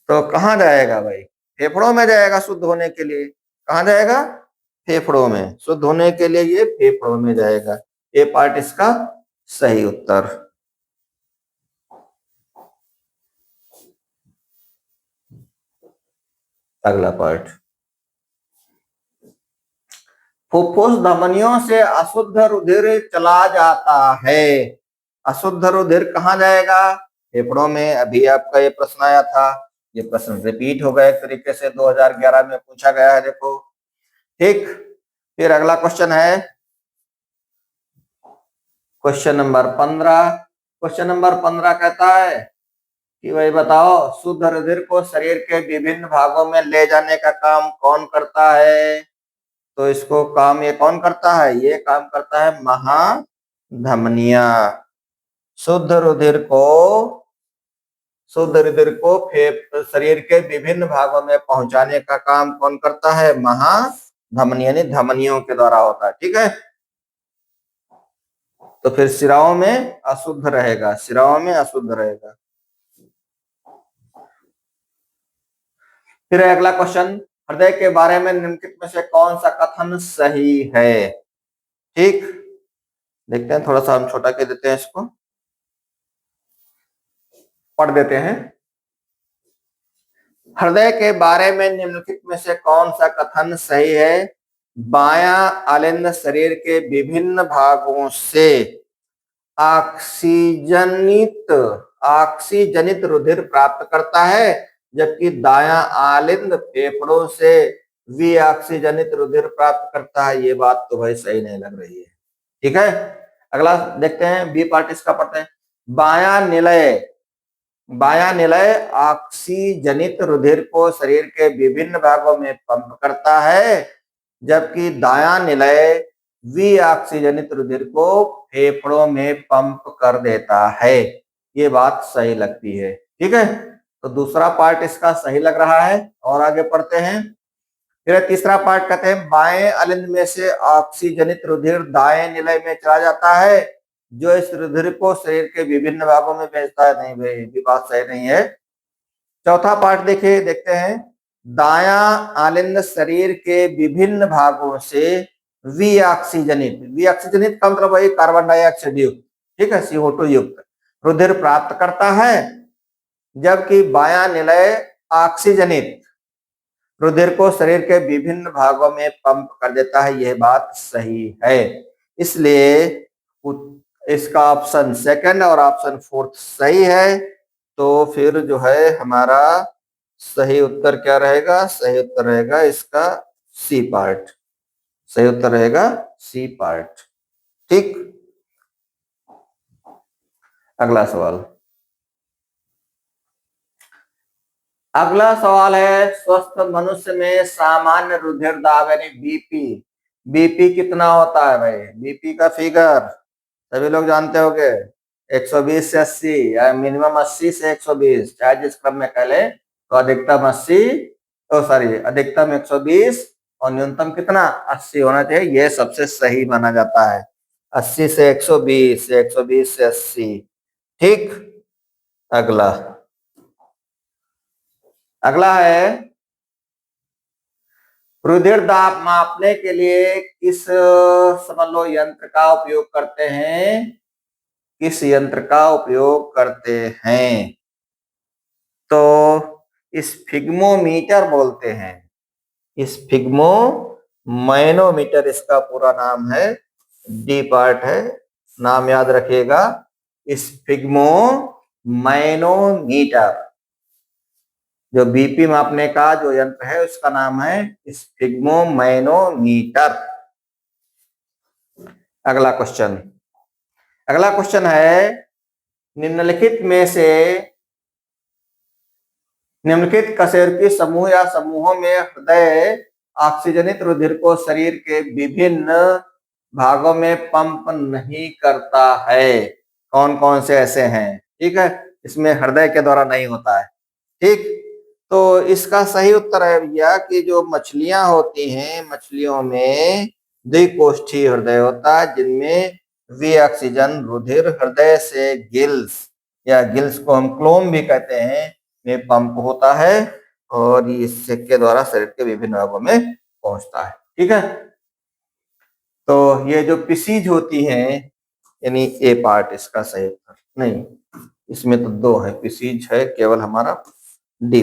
तो कहां जाएगा भाई, फेफड़ों में जाएगा शुद्ध होने के लिए। कहां जाएगा, फेफड़ों में, शुद्ध होने के लिए ये फेफड़ों में जाएगा। ए पार्ट इसका सही उत्तर। अगला पार्ट, फुफ्फुस धमनियों से अशुद्ध रुधिर चला जाता है। अशुद्ध रुधिर कहां जाएगा, फेफड़ों में। अभी आपका ये प्रश्न आया था, ये प्रश्न रिपीट हो गया एक तरीके से, 2011 में पूछा गया है, देखो। ठीक, फिर अगला क्वेश्चन है क्वेश्चन नंबर 15। क्वेश्चन नंबर 15 कहता है कि भाई बताओ, शुद्ध रुधिर को शरीर के विभिन्न भागों में ले जाने का काम कौन करता है। तो इसको काम ये कौन करता है, ये काम करता है महाधमनियां। शुद्ध रुधिर को शरीर के विभिन्न भागों में पहुंचाने का काम कौन करता है, महाधमनी, यानी धमनियों के द्वारा होता है। ठीक है, तो फिर शिराओं में अशुद्ध रहेगा, शिराओं में अशुद्ध रहेगा। फिर अगला क्वेश्चन, हृदय के बारे में निम्नलिखित में से कौन सा कथन सही है। ठीक, देखते हैं, थोड़ा सा हम छोटा कर देते हैं, इसको पढ़ देते हैं। हृदय के बारे में निम्नलिखित में से कौन सा कथन सही है। बायां अलिंद शरीर के विभिन्न भागों से ऑक्सीजनित रुधिर प्राप्त करता है, जबकि दायां आलिंद फेफड़ों से विऑक्सीजनित रुधिर प्राप्त करता है। ये बात तो भाई सही नहीं लग रही है। ठीक है, अगला देखते हैं, बी पार्ट इसका पढ़ते हैं। बायां निलय ऑक्सीजनित रुधिर को शरीर के विभिन्न भागों में पंप करता है, जबकि दायां निलय विऑक्सीजनित रुधिर को फेफड़ों में पंप कर देता है। ये बात सही लगती है। ठीक है, तो दूसरा पार्ट इसका सही लग रहा है, और आगे पढ़ते हैं। फिर तीसरा पार्ट कहते हैं, बाएं अलिंद में से ऑक्सीजनित रुधिर दाएं निलय में चला जाता है, जो इस रुधिर को शरीर के विभिन्न भागों में भेजता है। नहीं भाई, ये बात सही नहीं है। चौथा पार्ट देखिए, देखते हैं, दायां आलिंद शरीर के विभिन्न भागों से विऑक्सीजनित का मतलब वही कार्बन डाइऑक्साइड युक्त, ठीक है, CO2 युक्त रुधिर प्राप्त करता है, जबकि बायां निलय ऑक्सीजनित रुधिर को शरीर के विभिन्न भागों में पंप कर देता है। यह बात सही है, इसलिए इसका ऑप्शन सेकंड और ऑप्शन फोर्थ सही है। तो फिर जो है हमारा सही उत्तर क्या रहेगा, सही उत्तर रहेगा इसका सी पार्ट, सही उत्तर रहेगा सी पार्ट। ठीक, अगला सवाल, अगला सवाल है, स्वस्थ मनुष्य में सामान्य रुधिर दाब यानी बीपी, बीपी कितना होता है भाई? बीपी का फिगर सभी लोग जानते होंगे, 120 से 80 या मिनिमम 80 से 120, चाहे जिस क्रम में कह ले, तो अधिकतम 80, अधिकतम 120 और न्यूनतम कितना 80 होना चाहिए, यह सबसे सही माना जाता है। 80 से 120, 120 से 80। ठीक, अगला अगला है, रुधिर दाब मापने के लिए किस समझ लो यंत्र का उपयोग करते हैं? किस यंत्र का उपयोग करते हैं? तो स्फिग्मोमीटर बोलते हैं। स्फिग्मो मैनोमीटर इसका पूरा नाम है, डी पार्ट है, नाम याद रखिएगा, स्फिग्मो मैनोमीटर। जो बीपी मापने का जो यंत्र है उसका नाम है स्फिग्मो मैनोमीटर। अगला क्वेश्चन है, निम्नलिखित में से निम्नलिखित कशेरुकी समूह या समूहों में हृदय ऑक्सीजनित रुधिर को शरीर के विभिन्न भागों में पंप नहीं करता है? कौन कौन से ऐसे हैं? ठीक है, इसमें हृदय के द्वारा नहीं होता है। ठीक, तो इसका सही उत्तर है भैया कि जो मछलियां होती हैं, मछलियों में द्विकोष्ठीय हृदय होता है, जिनमें वे ऑक्सीजन रुधिर हृदय से गिल्स, या गिल्स को हम क्लोम भी कहते हैं, में पंप होता है और इसके के द्वारा शरीर के विभिन्न भागों में पहुंचता है। ठीक है, तो ये जो पिसीज होती है, यानी ए पार्ट इसका सही उत्तर नहीं, इसमें तो दो है, पिसीज है केवल हमारा, डी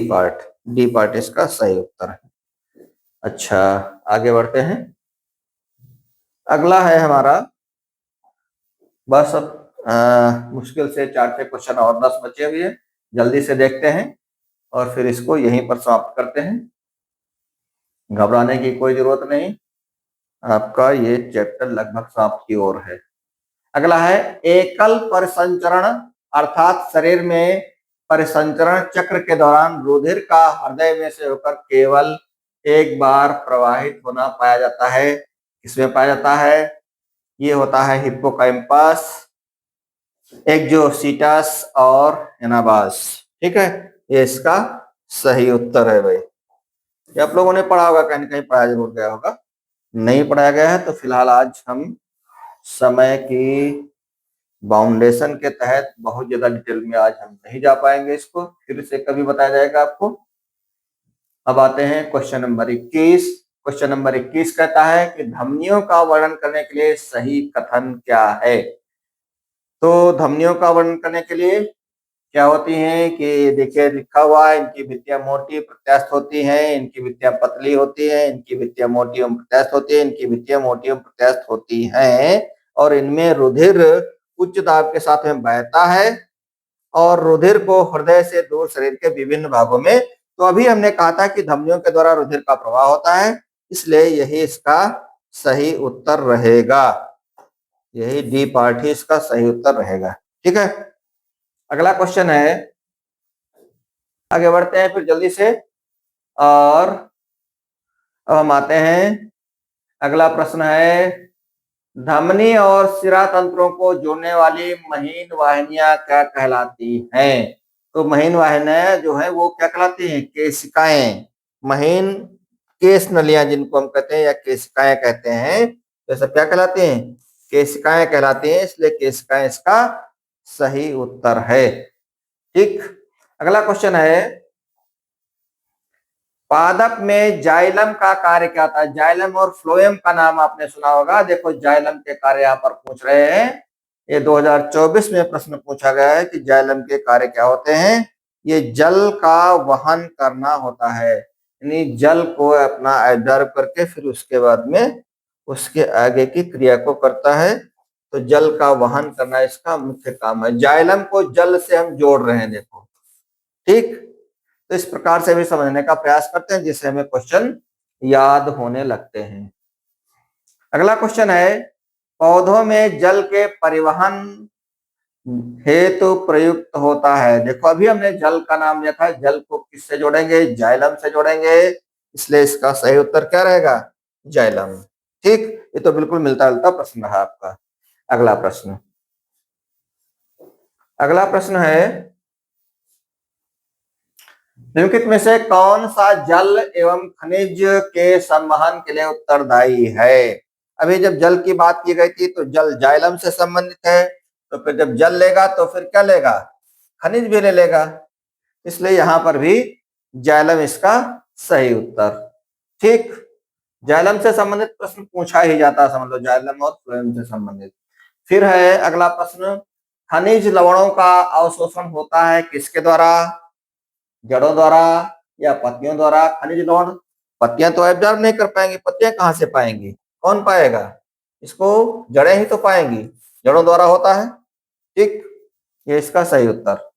पार्ट इसका सही उत्तर है। अच्छा, आगे बढ़ते हैं। अगला है हमारा, बस अब मुश्किल से 4-6 क्वेश्चन और 10 बचे हुए हैं, जल्दी से देखते हैं और फिर इसको यहीं पर समाप्त करते हैं। घबराने की कोई जरूरत नहीं, आपका ये चैप्टर लगभग समाप्त की ओर है। अगला है, एकल परिसंचरण अर्थात शरीर में परिसंचरण चक्र के दौरान रुधिर का हृदय में से होकर केवल एक बार प्रवाहित होना पाया जाता है। किसमें पाया जाता है? ये होता है हिप्पोकैम्पस, एक्सोसिटस और एनाबास। ठीक है, ये इसका सही उत्तर है भाई। ये आप लोगों ने पढ़ा होगा, कहीं कहीं पढ़ाया जरूर गया होगा, नहीं पढ़ाया गया है तो फिलहाल आज हम समय की बाउंडेशन के तहत बहुत ज्यादा डिटेल में आज हम नहीं जा पाएंगे, इसको फिर से कभी बताया जाएगा आपको। अब आते हैं क्वेश्चन नंबर 21। क्वेश्चन नंबर 21 कहता है कि धमनियों का वर्णन करने के लिए सही कथन क्या है? तो धमनियों का वर्णन करने के लिए क्या होती हैं कि देखिए लिखा हुआ है, इनकी भित्तियां मोटी प्रत्यास्थ होती हैं, इनकी भित्तियां पतली होती हैं, इनकी भित्तियां मोटी एवं प्रत्यास्थ होती है, इनकी भित्तियां मोटी एवं प्रत्यास्थ होती हैं, और इनमें रुधिर उच्च दाब के साथ में बहता है और रुधिर को हृदय से दूर शरीर के विभिन्न भागों में, तो अभी हमने कहा था कि धमनियों के द्वारा रुधिर का प्रवाह होता है, इसलिए यही इसका सही उत्तर रहेगा, यही डी पार्ट ही इसका सही उत्तर रहेगा। ठीक है, अगला क्वेश्चन है, आगे बढ़ते हैं फिर जल्दी से, और अब हम आते हैं, अगला प्रश्न है, धमनी और शिरा तंत्रों को जोड़ने वाली महीन वाहिनियां क्या कहलाती हैं? तो महीन वाहिनियां जो है वो क्या कहलाती हैं? केशिकाएं, महीन केश नलियां जिनको हम कहते हैं या केशिकाएं कहते हैं, तो सब क्या कहलाती हैं? केशिकाएं कहलाती हैं, इसलिए केशिकाएं इसका सही उत्तर है। ठीक, अगला क्वेश्चन है, पादप में जाइलम का कार्य क्या था? जाइलम और फ्लोएम का नाम आपने सुना होगा। देखो जाइलम के कार्य यहाँ पर पूछ रहे हैं, ये 2024 में प्रश्न पूछा गया है कि जाइलम के कार्य क्या होते हैं। ये जल का वहन करना होता है, यानी जल को अपना एब्जॉर्ब करके फिर उसके बाद में उसके आगे की क्रिया को करता है, तो जल का वहन करना इसका मुख्य काम है। जाइलम को जल से हम जोड़ रहे हैं, देखो। ठीक, तो इस प्रकार से भी समझने का प्रयास करते हैं जिससे हमें क्वेश्चन याद होने लगते हैं। अगला क्वेश्चन है, पौधों में जल के परिवहन हेतु प्रयुक्त होता है। देखो अभी हमने जल का नाम लिया था, जल को किससे जोड़ेंगे? जाइलम से जोड़ेंगे, इसलिए इसका सही उत्तर क्या रहेगा? जाइलम। ठीक, ये तो बिल्कुल मिलता जुलता प्रश्न रहा आपका। अगला प्रश्न, अगला प्रश्न है निम्नलिखित में से कौन सा जल एवं खनिज के संवहन के लिए उत्तरदायी है? अभी जब जल की बात की गई थी तो जल जाइलम से संबंधित है, तो फिर जब जल लेगा तो फिर क्या लेगा? खनिज भी ले लेगा, इसलिए यहां पर भी जाइलम इसका सही उत्तर। ठीक, जाइलम से संबंधित प्रश्न पूछा ही जाता है, समझ लो, जाइलम और फ्लोएम से संबंधित। फिर है अगला प्रश्न, खनिज लवणों का अवशोषण होता है किसके द्वारा? जड़ों द्वारा या पत्तियों द्वारा? खनिज लवण पत्तियां तो एब्जॉर्ब नहीं कर पाएंगी, पत्तियां कहां से पाएंगी? कौन पाएगा इसको? जड़ें ही तो पाएंगी, जड़ों द्वारा होता है। ठीक, ये इसका सही उत्तर।